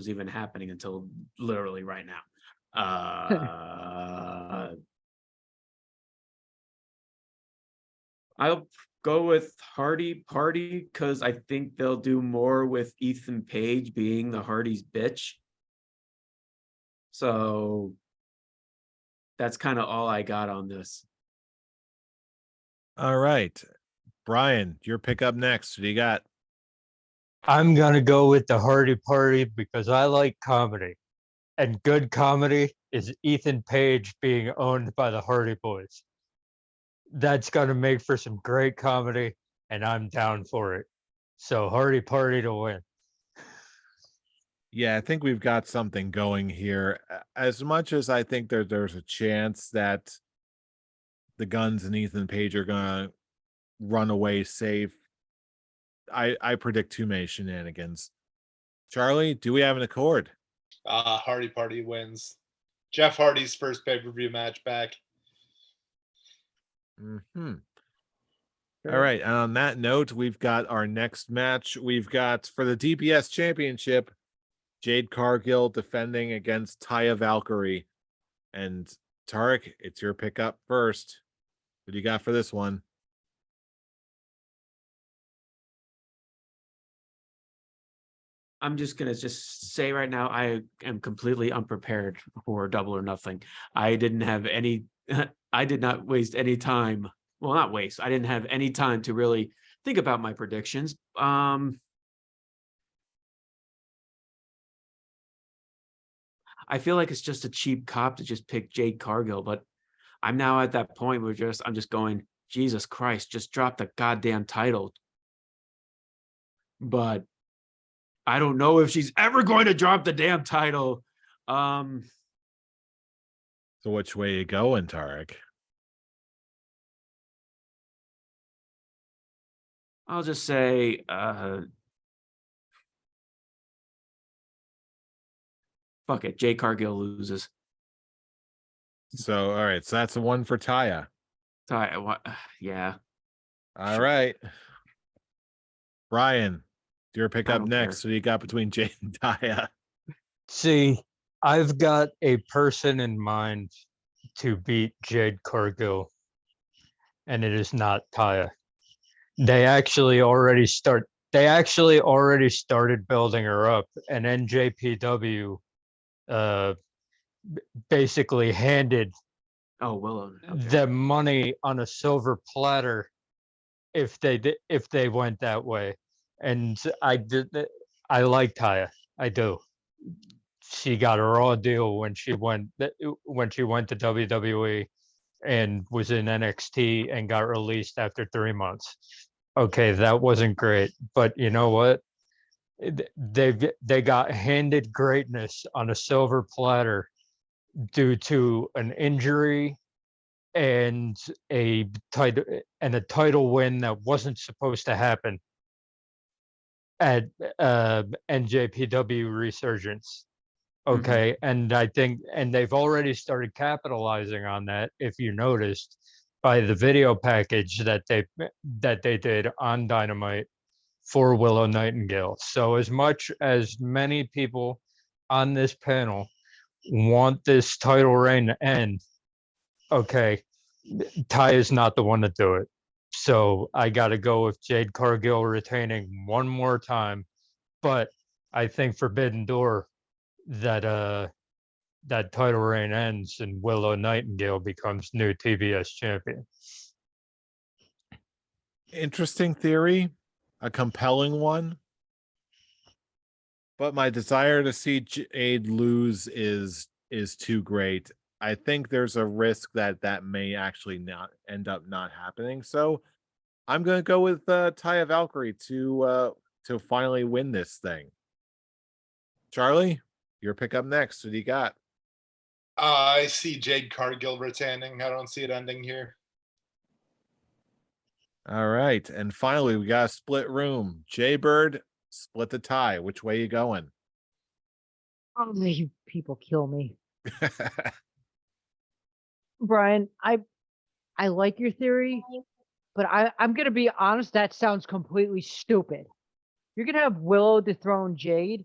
even happening until literally right now. I'll go with Hardy Party because I think they'll do more with Ethan Page being the Hardy's bitch. So that's kind of all I got on this. All right. Brian, your pick up next. Who do you got? I'm gonna go with the Hardy Party because I like comedy, and good comedy is Ethan Page being owned by the Hardy Boys. That's gonna make for some great comedy, and I'm down for it. So Hardy Party to win. Yeah, I think we've got something going here. As much as I think there's a chance that the Guns and Ethan Page are gonna run away safe, I predict too many shenanigans. Charlie, do we have an accord? Hardy Party wins. Jeff Hardy's first pay-per-view match back. Hmm. All right. And on that note, we've got our next match. We've got for the DPS Championship, Jade Cargill defending against Taya Valkyrie. And Tarek, it's your pickup first. What do you got for this one? I'm just gonna say right now, I am completely unprepared for Double or Nothing. I didn't have any. I did not waste any time. Well, not waste. I didn't have any time to really think about my predictions. I feel like it's just a cheap cop to just pick Jade Cargill, but I'm now at that point where I'm just going, Jesus Christ, just drop the goddamn title. But I don't know if she's ever going to drop the damn title. So which way you going, Tarek? I'll just say fuck it, Jade Cargill loses. So all right, so that's a one for Taya. Yeah. All Sure. right. Brian, your pick I up don't next. care. What do you got between Jade and Taya? See, I've got a person in mind to beat Jade Cargill, and it is not Taya. They actually already started building her up, and NJPW basically handed Oh, Willow. Okay. them money on a silver platter if they went that way. And I like Taya. I do. She got a raw deal when she went to WWE and was in NXT and got released after 3 months. Okay, that wasn't great, but you know what? They got handed greatness on a silver platter due to an injury and a title win that wasn't supposed to happen at NJPW Resurgence. Okay, and I think they've already started capitalizing on that, if you noticed, by the video package that they did on Dynamite for Willow Nightingale. So as much as many people on this panel want this title reign to end, okay, Ty is not the one to do it. So I got to go with Jade Cargill retaining one more time. But I think Forbidden Door, that that title reign ends and Willow Nightingale becomes new TBS champion. Interesting theory, a compelling one. But my desire to see Jade lose is too great. I think there's a risk that may actually not end up not happening. So I'm gonna go with Taya Valkyrie to finally win this thing. Charlie, your pick up next. What do you got? I see Jade Cargill retaining. I don't see it ending here. All right, and finally we got a split room. Jay Bird, split the tie. Which way you going? Oh, you people kill me. Brian, I like your theory, but I'm gonna be honest, that sounds completely stupid. You're gonna have Willow dethrone Jade.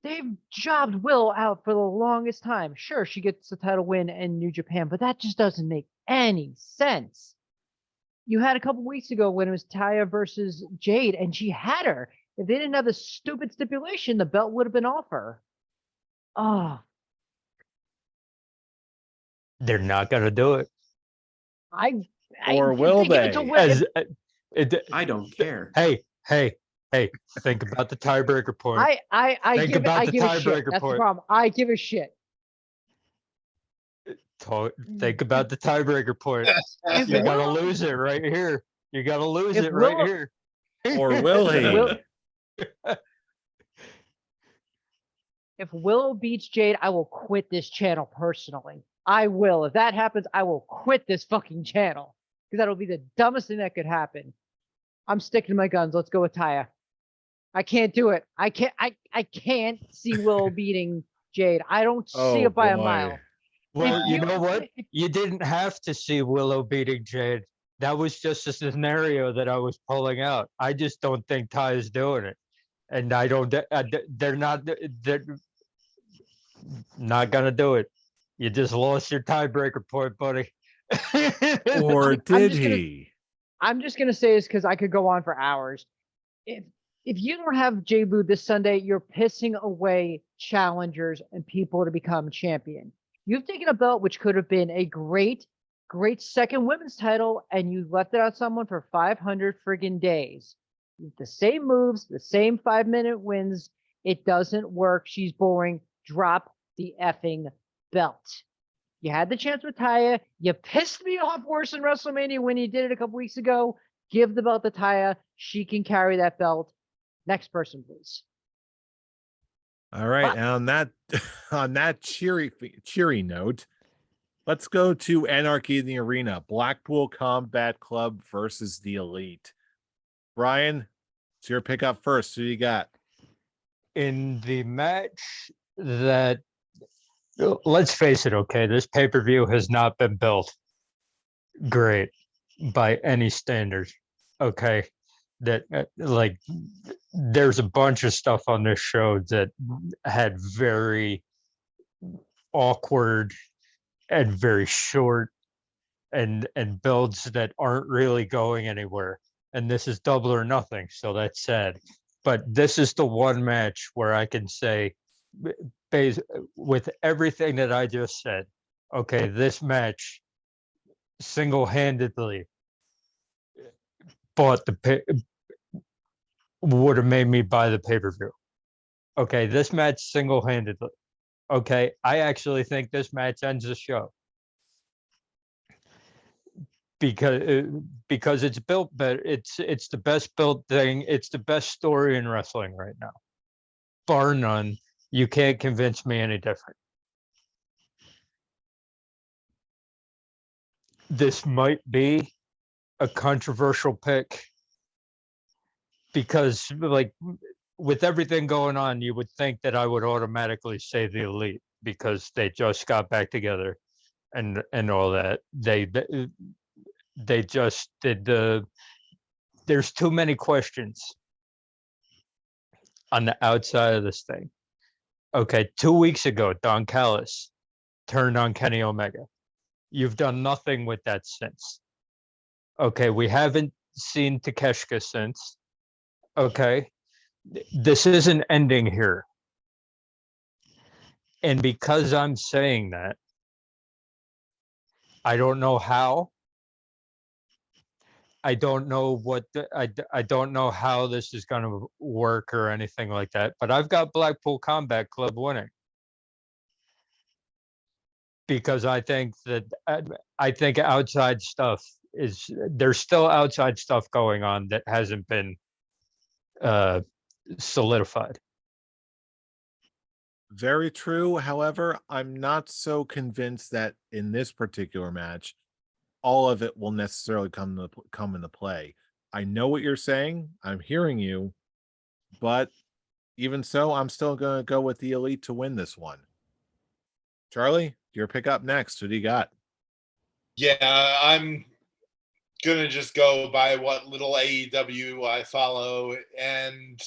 They've jobbed Willow out for the longest time. Sure, she gets the title win in New Japan, but that just doesn't make any sense. You had a couple weeks ago when it was Taya versus Jade, and she had her. If they didn't have the stupid stipulation, the belt would have been off her. Oh, They're not gonna do it. Or will give it to they? Will- I don't care. Hey, think about the tiebreaker point. I Think give it, about I the give a shit. tiebreaker That's the point. problem. I give a shit. Think about the tiebreaker point. If You gotta Willow- lose it right here. You gotta lose If it right Willow- here. Or will he? Will- If Willow beats Jade, I will quit this channel personally. I will. If that happens, I will quit this fucking channel because that'll be the dumbest thing that could happen. I'm sticking to my guns. Let's go with Taya. I can't do it. I can't see Willow beating Jade. I don't see Oh, it by a boy. mile. Well, you you- know what? You didn't have to see Willow beating Jade. That was just a scenario that I was pulling out. I just don't think Ty is doing it, and I don't. They're not. They're not gonna do it. You just lost your tiebreaker point, buddy. Or I'm did just gonna- he? I'm just gonna say this because I could go on for hours. If you don't have Jay Boo this Sunday, you're pissing away challengers and people to become champion. You've taken a belt which could have been a great second women's title, and you left it on someone for 500 friggin' days. The same moves, the same 5-minute wins. It doesn't work. She's boring. Drop the effing belt. You had the chance with Taya. You pissed me off worse than WrestleMania when you did it a couple weeks ago. Give the belt to Taya. She can carry that belt. Next person, please. All right, But- and on that cheery note, let's go to Anarchy in the Arena. Blackpool Combat Club versus the Elite. Brian, it's your pick up first. Who you got? In the match that, let's face it, okay, this pay-per-view has not been built great by any standards. Okay, that like there's a bunch of stuff on this show that had very awkward and very short and builds that aren't really going anywhere. And this is Double or Nothing, so that's sad. But this is the one match where I can say, with everything that I just said, okay, this match single-handedly bought would have made me buy the pay-per-view. Okay, this match single-handedly. Okay, I actually think this match ends the show because it's built better. It's the best built thing. It's the best story in wrestling right now, bar none. You can't convince me any different. this might be a controversial pick because, like, with everything going on, you would think that I would automatically say the Elite because they just got back together and all that. They just did the. There's too many questions on the outside of this thing. Okay, 2 weeks ago, Don Callis turned on Kenny Omega. You've done nothing with that since. Okay, we haven't seen Takeshita since. Okay, this isn't ending here. And because I'm saying that, I don't know how. I don't know what I don't know how this is going to work or anything like that. But I've got Blackpool Combat Club winning because I think that I think outside stuff is there's still outside stuff going on that hasn't been solidified. Very true. However, I'm not so convinced that in this particular match, all of it will necessarily come into play. I know what you're saying. I'm hearing you, but even so, I'm still going to go with the Elite to win this one. Charlie, your pick up next. Who do you got? Yeah, I'm gonna just go by what little AEW I follow and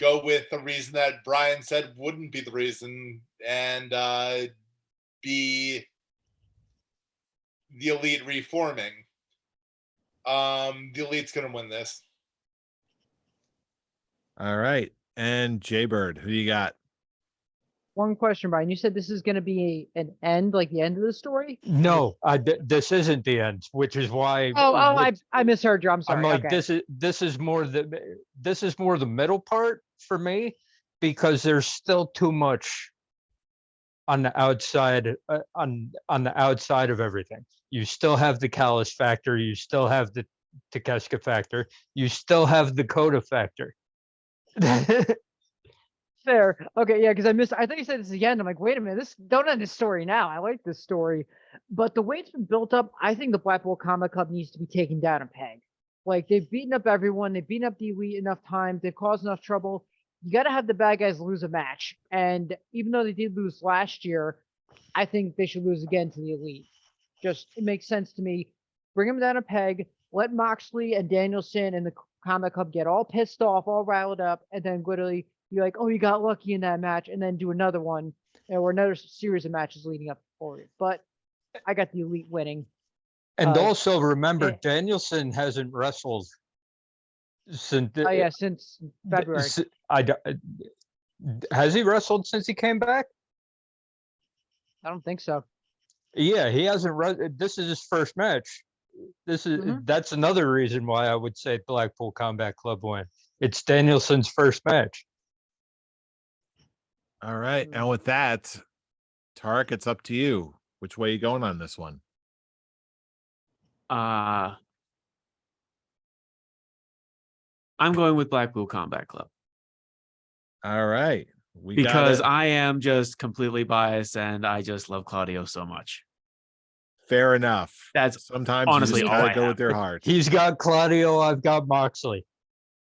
go with the reason that Brian said wouldn't be the reason, and be the Elite reforming. The Elite's gonna win this. All right. And Jaybird, who you got? One question, Brian. You said this is going to be an end, like the end of the story? No, this isn't the end, which is why. I misheard you. I'm sorry. I'm like, Okay. this is more the middle part for me because there's still too much on the outside on the outside of everything. You still have the Callis factor, you still have the Takeshita factor, you still have the Coda factor. Fair. Okay, yeah, because I thought you said this again. I'm like, wait a minute, don't end this story now. I like this story. But the way it's been built up, I think the Blackpool Combat Club needs to be taken down a peg. Like they've beaten up everyone, they've beaten up the Elite enough times, they've caused enough trouble. You gotta have the bad guys lose a match. And even though they did lose last year, I think they should lose again to the Elite. Just it makes sense to me. Bring them down a peg, let Moxley and Danielson and the Combat Club get all pissed off, all riled up, and then literally be like, oh, you got lucky in that match, and then do another one or another series of matches leading up forward. But I got the Elite winning. And also remember, eh. Danielson hasn't wrestled since. Oh yeah, since February. Has he wrestled since he came back? I don't think so. Yeah, he hasn't. This is his first match. That's another reason why I would say Blackpool Combat Club win. It's Danielson's first match. All right. And with that, Tarek, it's up to you. Which way are you going on this one? I'm going with Blackpool Combat Club. All right. Because I am just completely biased and I just love Claudio so much. Fair enough. That's sometimes honestly you just all gotta I go have. with their heart. He's got Claudio, I've got Moxley.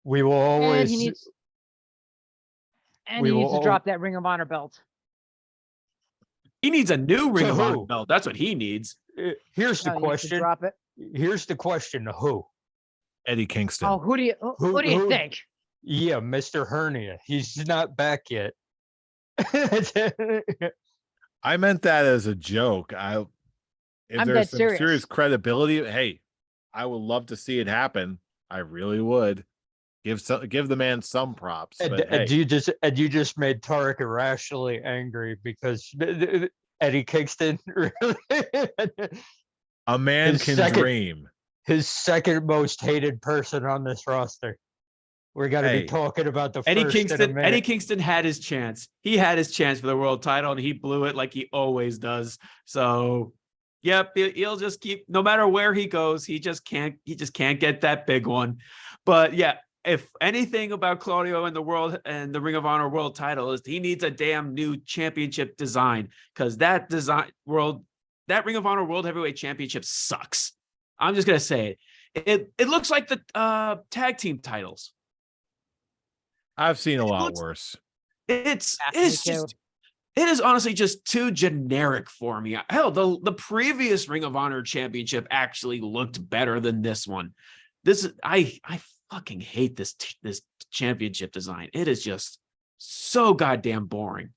We will always. And he needs to drop that Ring of Honor belt. He needs a new Ring of Honor belt. That's what he needs. Here's the question. Drop it. Here's the question. Who? Eddie Kingston. Oh, who do you think? Yeah, Mr. Hernia. He's not back yet. I meant that as a joke. If I'm there's dead some serious credibility, hey, I would love to see it happen. I really would. Give the man some props. And you just made Tarek irrationally angry because Eddie Kingston really a man can dream. His second most hated person on this roster. We're gonna be talking about the Eddie first Kingston. Eddie Kingston had his chance. He had his chance for the world title, and he blew it like he always does. So, yep, he'll just keep. No matter where he goes, he just can't get that big one. But yeah, if anything about Claudio and the world and the Ring of Honor world title is, he needs a damn new championship design because that design world that Ring of Honor World Heavyweight Championship sucks. I'm just gonna say it. It looks like the tag team titles. I've seen a lot looks- worse. It's Yeah, me it's too. just it is honestly just too generic for me. Hell, the previous Ring of Honor Championship actually looked better than this one. This is I fucking hate this championship design. It is just so goddamn boring.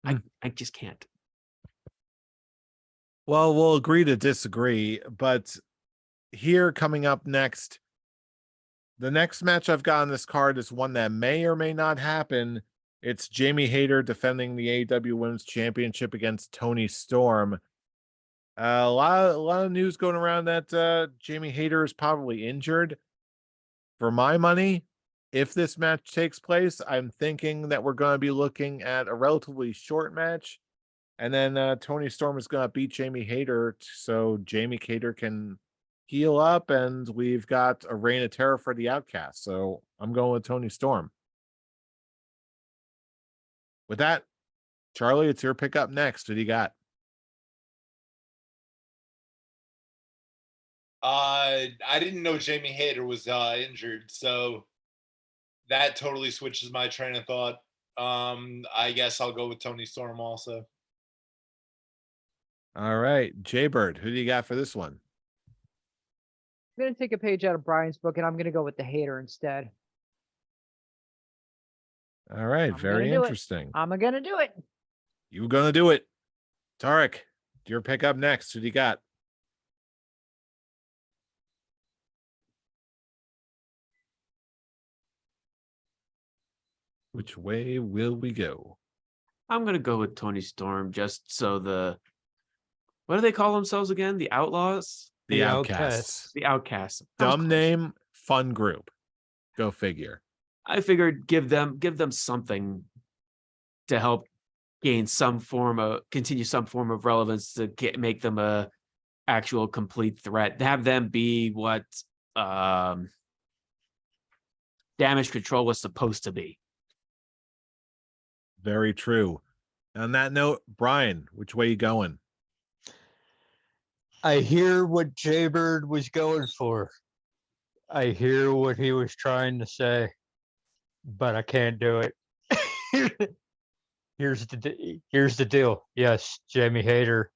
I just can't. Well, we'll agree to disagree, but here coming up next, the next match I've got on this card is one that may or may not happen. It's Jamie Hayter defending the AEW Women's Championship against Toni Storm. A lot of news going around that Jamie Hayter is probably injured. For my money, if this match takes place, I'm thinking that we're going to be looking at a relatively short match. And then Toni Storm is going to beat Jamie Hayter so Jamie Hayter can heal up, and we've got a reign of terror for the Outcast. So I'm going with Toni Storm. With that, Charlie, it's your pick up next. What do you got? I didn't know Jamie Hayter was injured, so that totally switches my train of thought. I guess I'll go with Toni Storm also. All right, Jaybird, who do you got for this one? I'm going to take a page out of Brian's book, and I'm going to go with the Hater instead. All right, I'm very gonna do it. interesting. I'm going to do it. You gonna do it. Tarek, your pick up next. Who do you got? Which way will we go? I'm gonna go with Toni Storm just so what do they call themselves again? The Outlaws? The The Outcasts. The Outcasts. Dumb name, fun group. Go figure. I figured give them something to help continue some form of relevance to make them a actual complete threat. Have them be what Damage Control was supposed to be. Very true. On that note, Brian, which way you going? I hear what Jaybird was going for. I hear what he was trying to say, but I can't do it. Here's the deal. Yes, Jamie Hayter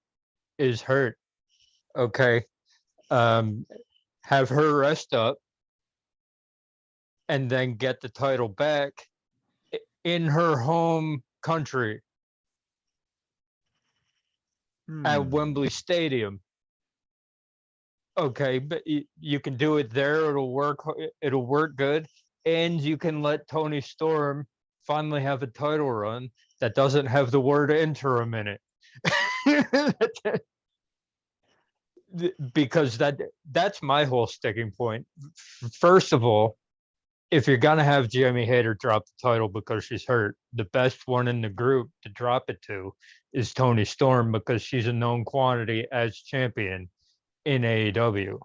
is hurt. Okay. Have her rest up and then get the title back in her home country at Wembley Stadium. Okay, but you can do it there. It'll work. It'll work good, and you can let Toni Storm finally have a title run that doesn't have the word interim in it. Because that's my whole sticking point. First of all, if you're gonna have Jamie Hayter drop the title because she's hurt, the best one in the group to drop it to is Toni Storm because she's a known quantity as champion in AEW,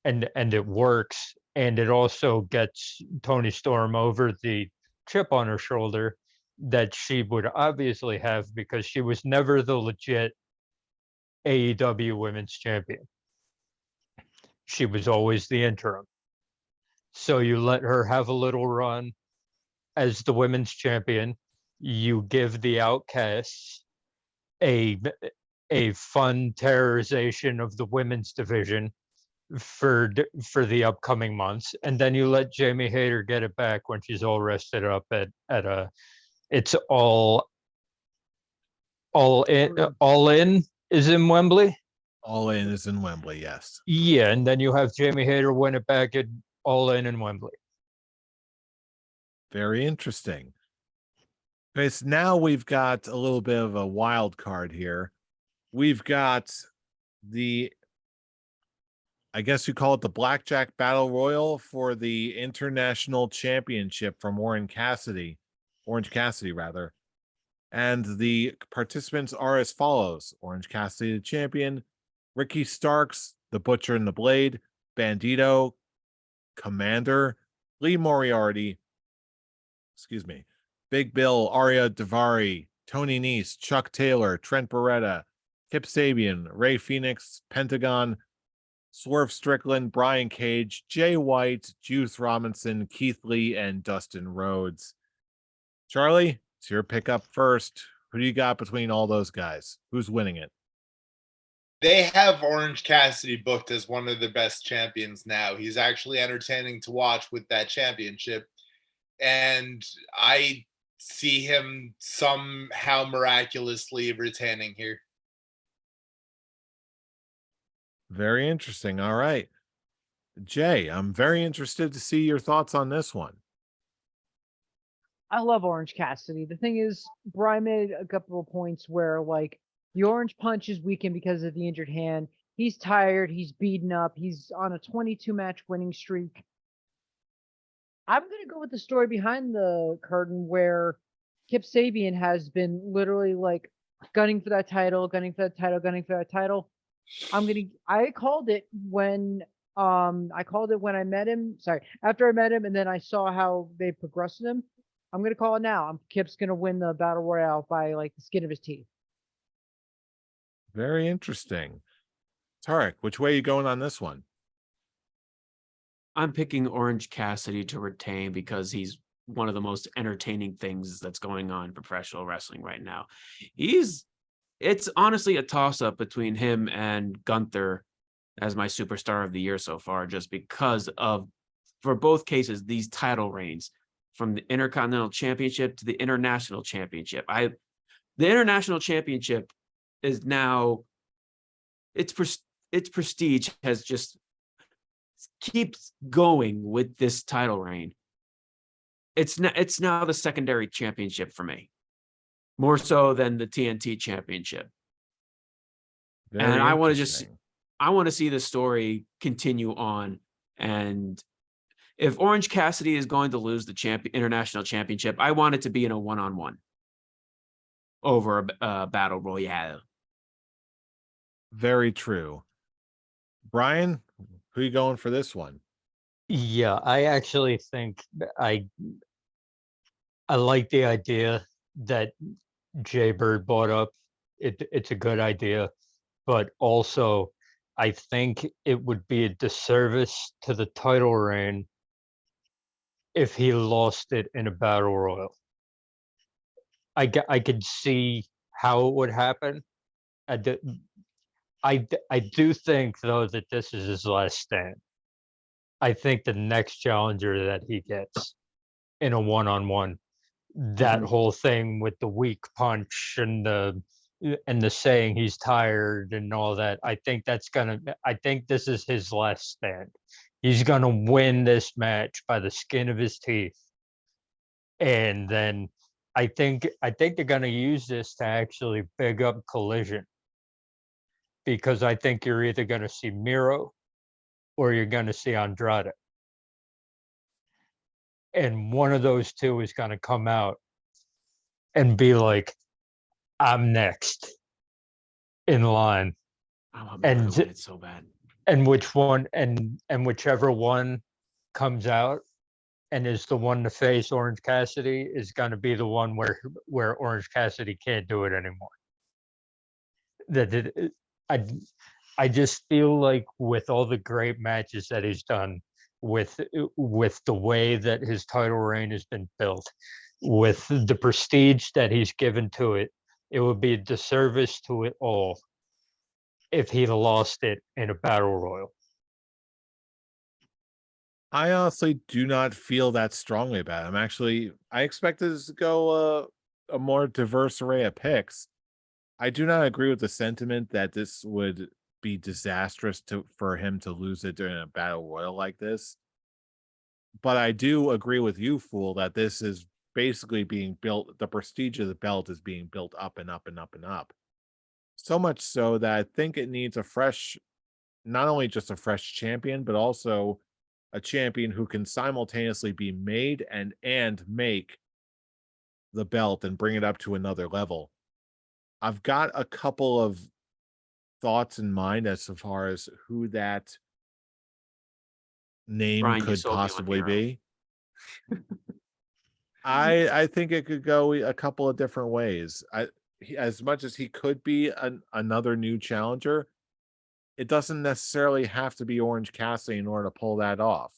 and it works, and it also gets Toni Storm over the chip on her shoulder that she would obviously have because she was never the legit AEW Women's Champion. She was always the interim. So you let her have a little run as the Women's Champion. You give the Outcasts a fun terrorization of the women's division for the upcoming months, and then you let Jamie Hayter get it back when she's all rested up at a it's all in is in Wembley. All In is in Wembley, yes. Yeah, and then you have Jamie Hayter win it back at All In Wembley. Very interesting. Okay, so now we've got a little bit of a wild card here. We've got I guess you call it the Blackjack Battle Royal for the International Championship from Orange Cassidy rather. And the participants are as follows: Orange Cassidy, the champion; Ricky Starks, the Butcher and the Blade; Bandito, Commander; Lee Moriarty, Big Bill, Arya Davari, Tony Nese, Chuck Taylor, Trent Beretta, Kip Sabian, Ray Phoenix, Pentagon, Swerve Strickland, Brian Cage, Jay White, Juice Robinson, Keith Lee, and Dustin Rhodes. Charlie, it's your pick up first. Who do you got between all those guys? Who's winning it? They have Orange Cassidy booked as one of the best champions now. He's actually entertaining to watch with that championship. And I see him somehow miraculously retaining here. Very interesting. All right. Jay, I'm very interested to see your thoughts on this one. I love Orange Cassidy. The thing is, Brian made a couple of points where like the Orange Punch is weakened because of the injured hand. He's tired. He's beaten up. He's on a 22 match winning streak. I'm going to go with the story behind the curtain where Kip Sabian has been literally like gunning for that title, gunning for that title, gunning for that title. I called it when I met him. Sorry, after I met him, and then I saw how they progressed him. I'm gonna call it now. Kip's gonna win the battle royale by like the skin of his teeth. Very interesting. Tarek, which way are you going on this one? I'm picking Orange Cassidy to retain because he's one of the most entertaining things that's going on in professional wrestling right now. It's honestly a toss-up between him and Gunther as my superstar of the year so far, just because of, for both cases, these title reigns from the Intercontinental Championship to the International Championship. The International Championship is now, its prestige has just keeps going with this title reign. It's now the secondary championship for me, more so than the TNT Championship. Very and I want to see the story continue on. And if Orange Cassidy is going to lose the International Championship, I want it to be in a one-on-one over a battle royale. Very true. Brian, who are you going for this one? Yeah, I actually think I like the idea that Jay Bird brought up. It's a good idea, but also I think it would be a disservice to the title reign if he lost it in a battle royal. I could see how it would happen. I do think though that this is his last stand. I think the next challenger that he gets in a one-on-one, that whole thing with the weak punch and the saying he's tired and all that, I think this is his last stand. He's gonna win this match by the skin of his teeth. And then I think they're gonna use this to actually big up Collision. Because I think you're either gonna see Miro or you're gonna see Andrade. And one of those two is gonna come out and be like, I'm next in line. I want Miro to win it so bad. And whichever one comes out and is the one to face Orange Cassidy is going to be the one where Orange Cassidy can't do it anymore. I just feel like with all the great matches that he's done, with the way that his title reign has been built, with the prestige that he's given to it, it would be a disservice to it all if he lost it in a battle royal. I honestly do not feel that strongly about it. I expected this to go a more diverse array of picks. I do not agree with the sentiment that this would be disastrous for him to lose it during a battle royal like this. But I do agree with you, Fool, that this is basically being built. The prestige of the belt is being built up and up and up and up. So much so that I think it needs not only just a fresh champion, but also a champion who can simultaneously be made and make the belt and bring it up to another level. I've got a couple of thoughts in mind as far as who that name Brian, you could sold me on possibly Miro. be. I think it could go a couple of different ways. as much as he could be another new challenger, it doesn't necessarily have to be Orange Cassidy in order to pull that off.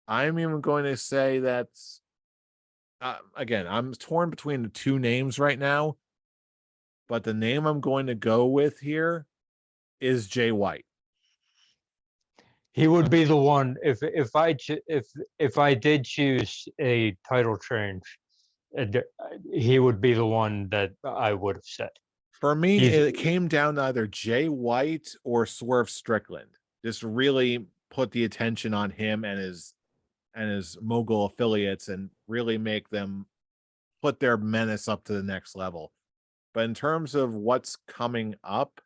I'm even going to say that, again, I'm torn between the two names right now, but the name I'm going to go with here is Jay White. He would be the one if I did choose a title change, he would be the one that I would have said. For me, He's- it came down to either Jay White or Swerve Strickland. Just really put the attention on him and his mogul affiliates and really make them put their menace up to the next level. But in terms of what's coming up,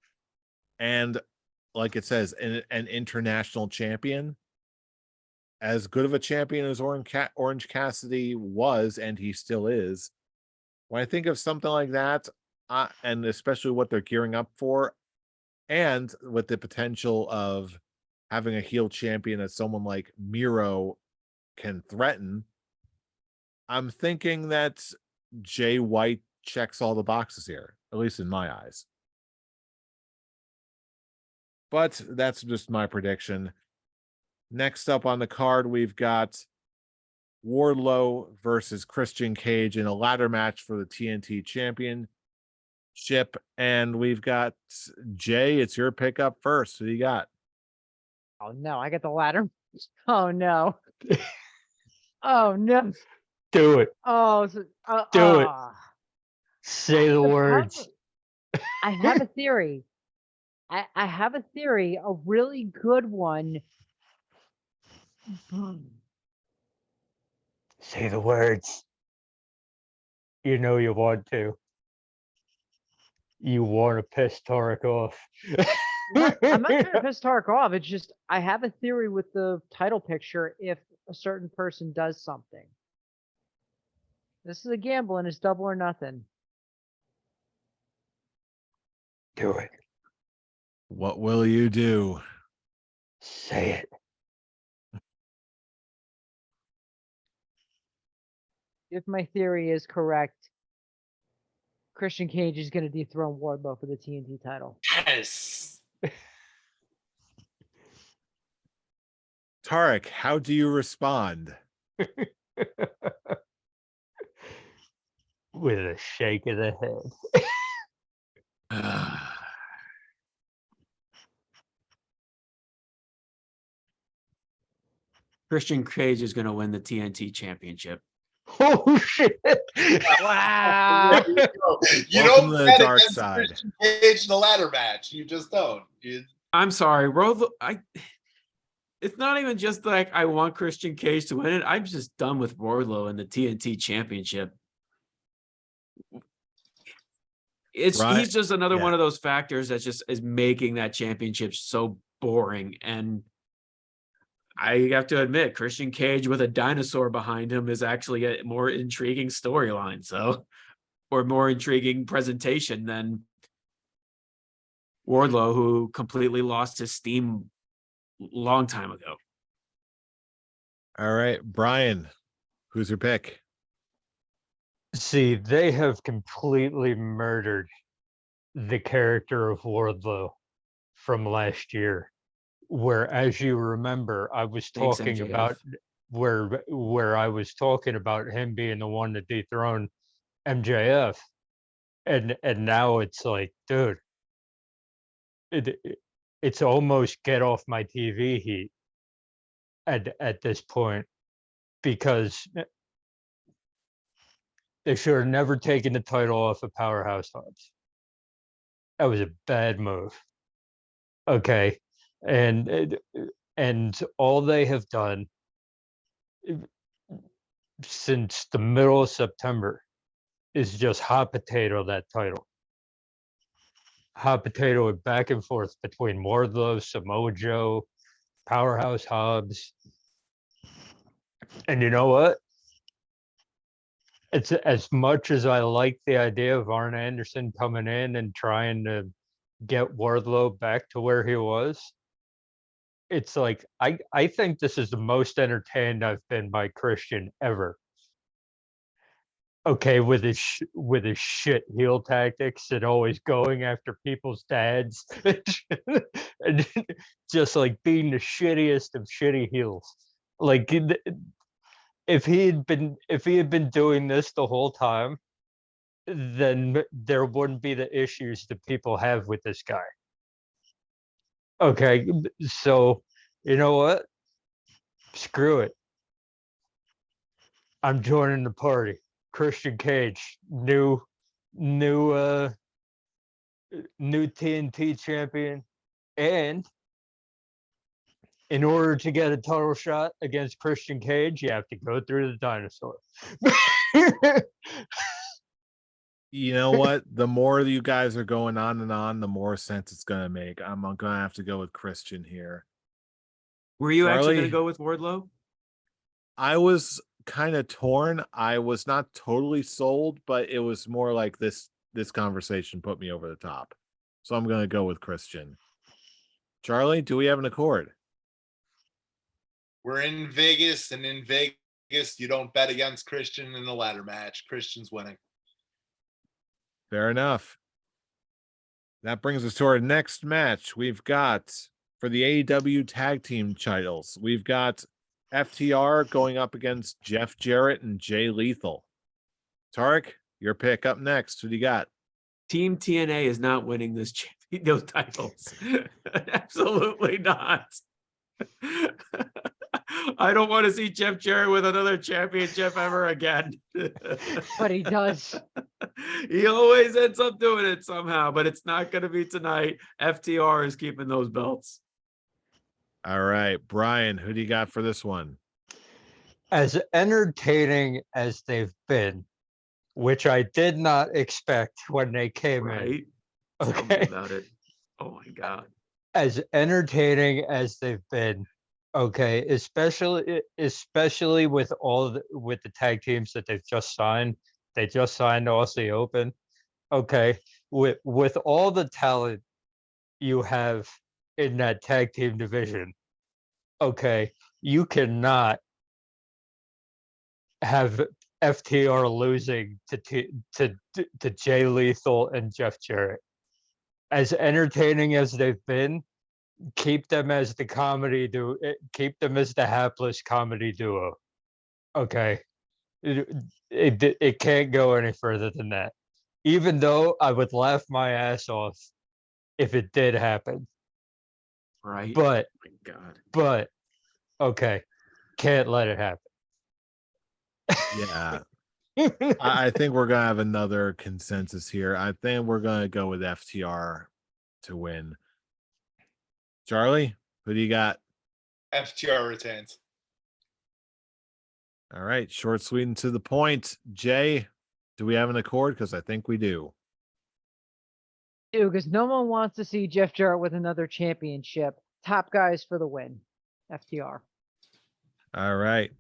and like it says, an international champion, as good of a champion as Orange Cassidy was, and he still is, when I think of something like that, and especially what they're gearing up for, and with the potential of having a heel champion that someone like Miro can threaten, I'm thinking that Jay White checks all the boxes here, at least in my eyes. But that's just my prediction. Next up on the card, we've got Wardlow versus Christian Cage in a ladder match for the TNT Championship. And we've got Jay, it's your pick up first. Who do you got? Oh no, I got the ladder. Oh no. Oh no. Do it. Oh, Do it. The Say the words. I have a theory. I have a theory, a really good one. Say the words. You know you want to. You want to piss Tarek off. I'm not trying to piss Tark off. It's just I have a theory with the title picture if a certain person does something. This is a gamble and it's double or nothing. Do it. What will you do? Say it. If my theory is correct, Christian Cage is going to dethrone Wardlow for the TNT title. Yes. Tarek, how do you respond? With a shake of the head. Christian Cage is going to win the TNT championship. Oh shit! Wow. You Welcome don't to the bet dark against side. Christian Cage in a ladder match. You just don't. I'm sorry, Wardlow. It's not even just like I want Christian Cage to win it. I'm just done with Wardlow in the TNT championship. Right. He's just another Yeah. one of those factors that just is making that championship so boring. And I have to admit, Christian Cage with a dinosaur behind him is actually a more intriguing storyline, or more intriguing presentation than Wardlow, who completely lost his steam long time ago. All right, Brian, who's your pick? See, they have completely murdered the character of Wardlow from last year. Where, as you remember, I was Thanks, talking MJF. about where I was talking about him being the one to dethrone MJF, and now it's like, dude, it's almost get off my TV heat at this point, because they should have never taken the title off of Powerhouse Hobbs. That was a bad move. Okay, and all they have done since the middle of September is just hot potato that title. Hot potato it back and forth between Wardlow, Samoa Joe, Powerhouse Hobbs. And you know what? It's as much as I like the idea of Arn Anderson coming in and trying to get Wardlow back to where he was. It's like I think this is the most entertained I've been by Christian ever. okay, with his shit heel tactics and always going after people's dads, and just like being the shittiest of shitty heels. Like if he had been doing this the whole time, then there wouldn't be the issues that people have with this guy. Okay, so you know what? Screw it. I'm joining the party. Christian Cage, new new TNT champion, and in order to get a title shot against Christian Cage, you have to go through the dinosaur. You know what? The more you guys are going on, the more sense it's gonna make. I'm gonna have to go with Christian here. Were you actually going Charlie? to go with Wardlow? I was kind of torn. I was not totally sold, but it was more like this conversation put me over the top. So I'm gonna go with Christian. Charlie, do we have an accord? We're in Vegas, and in Vegas, you don't bet against Christian in a ladder match. Christian's winning. Fair enough. That brings us to our next match. We've got for the AEW tag team titles, we've got FTR going up against Jeff Jarrett and Jay Lethal. Tarek, your pick up next. Who do you got? Team TNA is not winning those titles. Absolutely not. I don't want to see Jeff Jarrett with another championship ever again. But he does. He always ends up doing it somehow, but it's not going to be tonight. FTR is keeping those belts. All right, Brian, who do you got for this one? As entertaining as they've been, which I did not expect when they came in. Right? Tell me Okay. about it. Oh my God. As entertaining as they've been, okay, especially with with the tag teams that they've just signed. They just signed Aussie Open. Okay, with all the talent you have in that tag team division, okay, you cannot have FTR losing to Jay Lethal and Jeff Jarrett. As entertaining as they've been, keep them as the keep them as the hapless comedy duo. Okay, it can't go any further than that. Even though I would laugh my ass off if it did happen, Right? but Oh my God. but okay, can't let it happen. Yeah. I think we're gonna have another consensus here. I think we're gonna go with FTR to win. Charlie, who do you got? FTR retains. All right, short, sweet, and to the point. Jay, do we have an accord? Because I think we do. Because no one wants to see Jeff Jarrett with another championship. Top guys for the win. FTR. All right.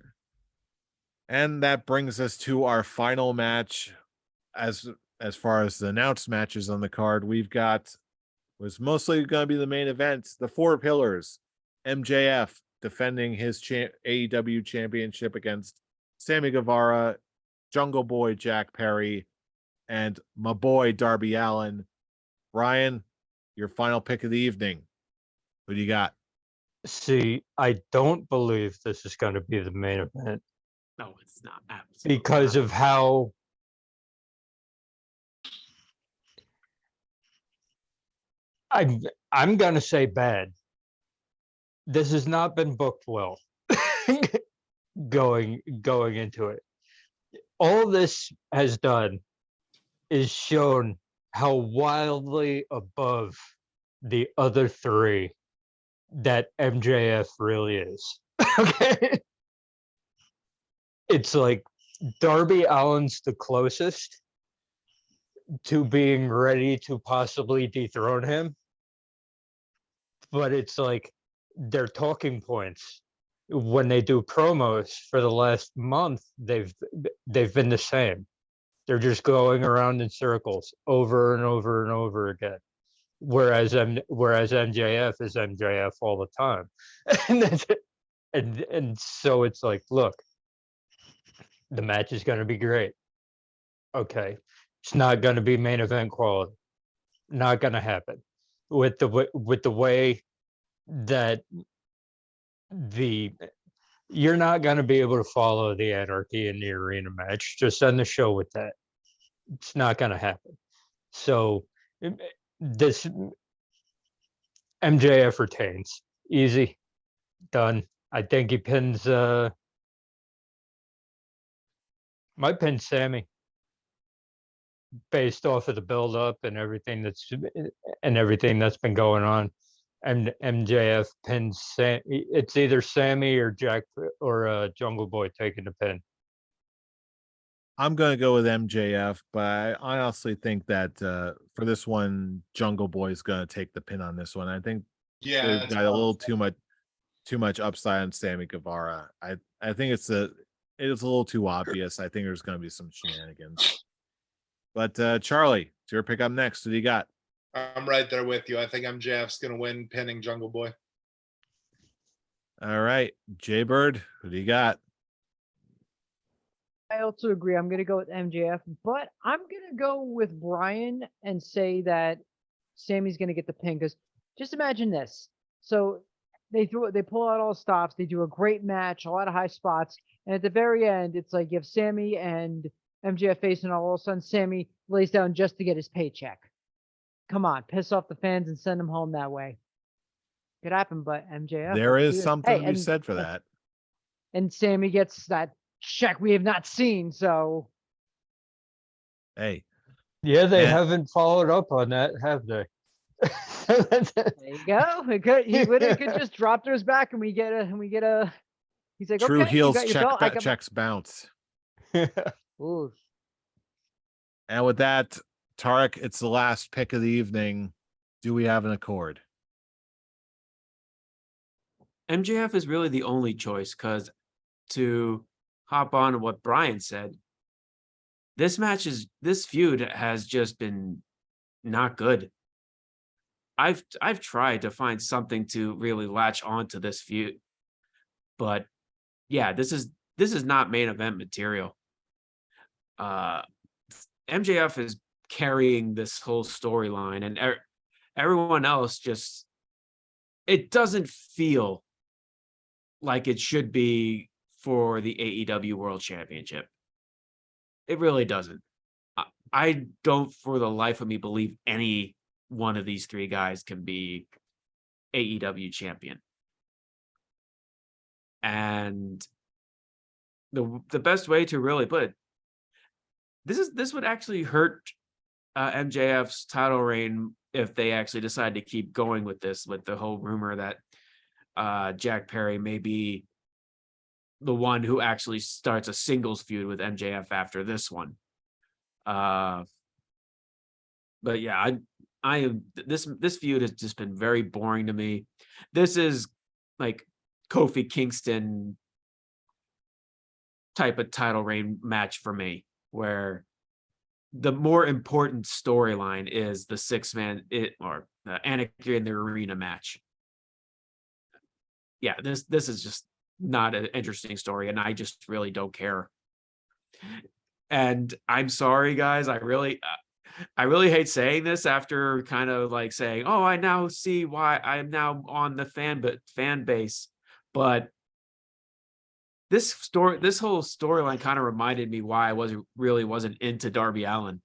And that brings us to our final match. As far as the announced matches on the card, we've got was mostly going to be the main event. The Four Pillars, MJF defending his AEW championship against Sammy Guevara, Jungle Boy Jack Perry, and my boy Darby Allin. Ryan, your final pick of the evening. Who do you got? See, I don't believe this is going to be the main event No, it's not. Absolutely because not. of how I'm going to say bad. This has not been booked well going into it. All this has done is shown how wildly above the other three that MJF really is. Okay. It's like Darby Allin's the closest to being ready to possibly dethrone him. But it's like their talking points when they do promos for the last month, they've been the same. They're just going around in circles over and over and over again. Whereas MJF is MJF all the time. and so it's like, look, the match is going to be great. Okay, it's not going to be main event quality. Not going to happen with the way that the you're not going to be able to follow the anarchy in the arena match. Just end the show with that. It's not going to happen. So this MJF retains. Easy. Done. I think he pins might pin Sammy based off of the build up and everything that's been going on. And MJF pins it's either Sammy or Jack or Jungle Boy taking the pin. I'm going to go with MJF, but I honestly think that for this one, Jungle Boy is going to take the pin on this one. I think Yeah, they've that's got a what little too much upside on Sammy Guevara. I think it's a little too obvious. I think there's going to be some shenanigans. But Charlie, it's your pick up next. Who do you got? I'm right there with you. I think MJF's going to win pinning Jungle Boy. All right, Jay Bird, who do you got? I also agree. I'm going to go with MJF, but I'm going to go with Brian and say that Sammy's going to get the pin because just imagine this. So they pull out all stops. They do a great match, a lot of high spots. And at the very end, it's like you have Sammy and MJF facing all of a sudden Sammy lays down just to get his paycheck. Come on, piss off the fans and send them home that way. Could happen, but MJF. There let's is do this. something Hey, to be said for that. And Sammy gets that check we have not seen. So Hey, Yeah, they Man. haven't followed up on that, have they? there you go. He could just drop those back and we get a. He's like, true okay, you heels got your belt. I got my-" checks bounce. Ooh. And with that, Tarek, it's the last pick of the evening. Do we have an accord? MJF is really the only choice because to hop on to what Brian said, this feud has just been not good. I've tried to find something to really latch on to this feud, but yeah, this is not main event material. MJF is carrying this whole storyline, and everyone else just, it doesn't feel like it should be for the AEW World Championship. It really doesn't. I don't for the life of me believe any one of these three guys can be AEW champion. And the best way to really put it, this would actually hurt MJF's title reign if they actually decide to keep going with this, with the whole rumor that Jack Perry may be the one who actually starts a singles feud with MJF after this one. But yeah, I am this feud has just been very boring to me. This is like Kofi Kingston type of title reign match for me, where the more important storyline is the 6-man or Anarchy in the Arena match. Yeah, this is just not an interesting story, and I just really don't care. And I'm sorry, guys. I really hate saying this after kind of like saying, "Oh, I now see why I'm now on the fan base," but this whole storyline kind of reminded me why I wasn't into Darby Allin.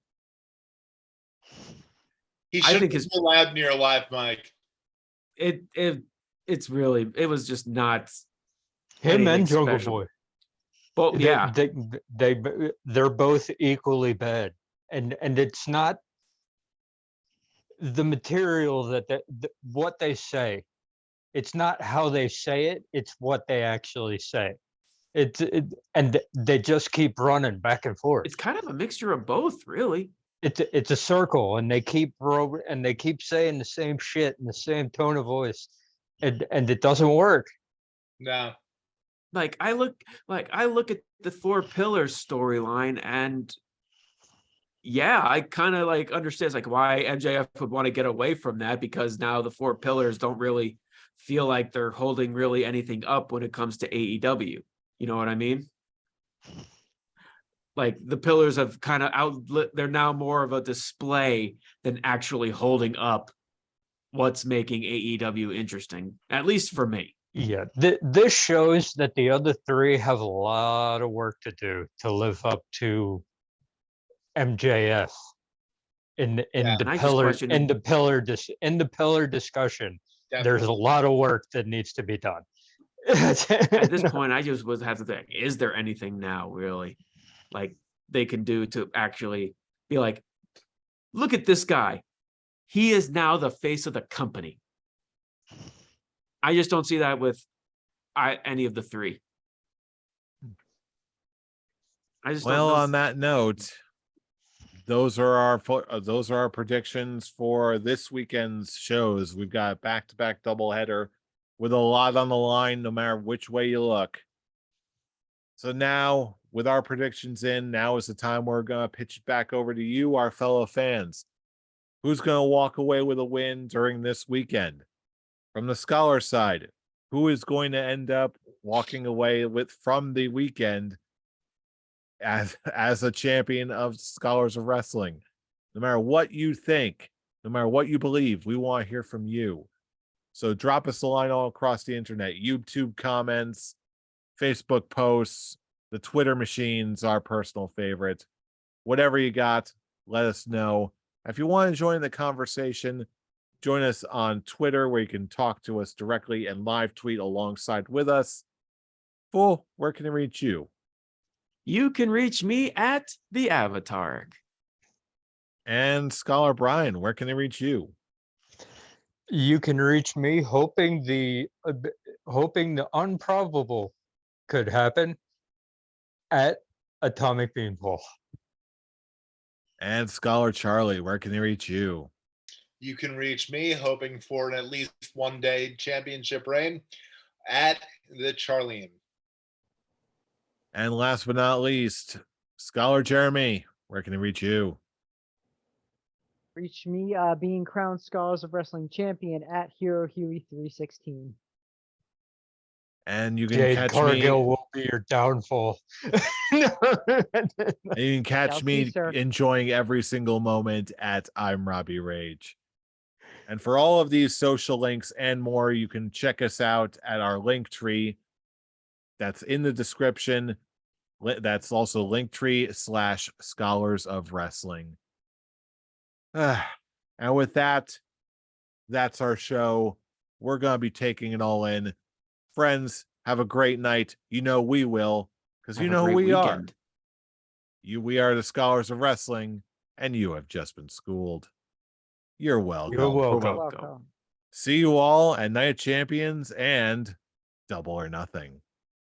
He I should think be allowed in your life, Mike. It was just not Him anything and Jungle special. Boy. But yeah, They're both equally bad, and it's not the material that what they say. It's not how they say it; it's what they actually say. And they just keep running back and forth. it's kind of a mixture of both, really. It's a circle, and they keep saying the same shit in the same tone of voice, and it doesn't work. No. Like I look at the 4 Pillars storyline, and yeah, I kind of like understand like why MJF would want to get away from that, because now the 4 Pillars don't really feel like they're holding really anything up when it comes to AEW. You know what I mean? like the pillars have kind of outlit, they're now more of a display than actually holding up what's making AEW interesting, at least for me. Yeah, this shows that the other three have a lot of work to do to live up to MJF in Yeah, the and I just pillar question in the pillar discussion. There's a Definitely. lot of work that needs to be done. At this point, I just would have to think, is there anything now really like they can do to actually be like, look at this guy. He is now the face of the company. I just don't see that with any of the three. I just Well, don't know. on that note, those are our predictions for this weekend's shows. We've got back-to-back doubleheader with a lot on the line, no matter which way you look. So now, with our predictions in, now is the time we're gonna pitch it back over to you, our fellow fans. Who's gonna walk away with a win during this weekend? From the Scholar side, who is going to end up walking away from the weekend as a champion of Scholars of Wrestling? No matter what you think, no matter what you believe, we want to hear from you. So drop us a line all across the internet, YouTube comments, Facebook posts, the Twitter machines, our personal favorite. Whatever you got, let us know. If you want to join the conversation, join us on Twitter, where you can talk to us directly and live tweet alongside with us. Fool, where can I reach you? You can reach me at the Avatar. And Scholar Brian, where can I reach you? You can reach me hoping the improbable could happen at Atomic Beanpole. And Scholar Charlie, where can I reach you? You can reach me hoping for an at least one-day championship reign at the Charlian. And last but not least, Scholar Jeremy, where can I reach you? Reach me being crowned Scholars of Wrestling champion at Hero Huey 316. And you can Jade catch Cargill me. will be your downfall. And you can catch Shall me see, sir. enjoying every single moment at I'm Robbie Rage. And for all of these social links and more, you can check us out at our link tree. That's in the description. That's also linktree/Scholars of Wrestling. And with that, that's our show. We're going to be taking it all in. Friends, have a great night. You know we will, because you Have a know who great we weekend. are. We are the Scholars of Wrestling, and you have just been schooled. You're welcome. You're welcome. Welcome. Welcome. See you all at Night of Champions and Double or Nothing.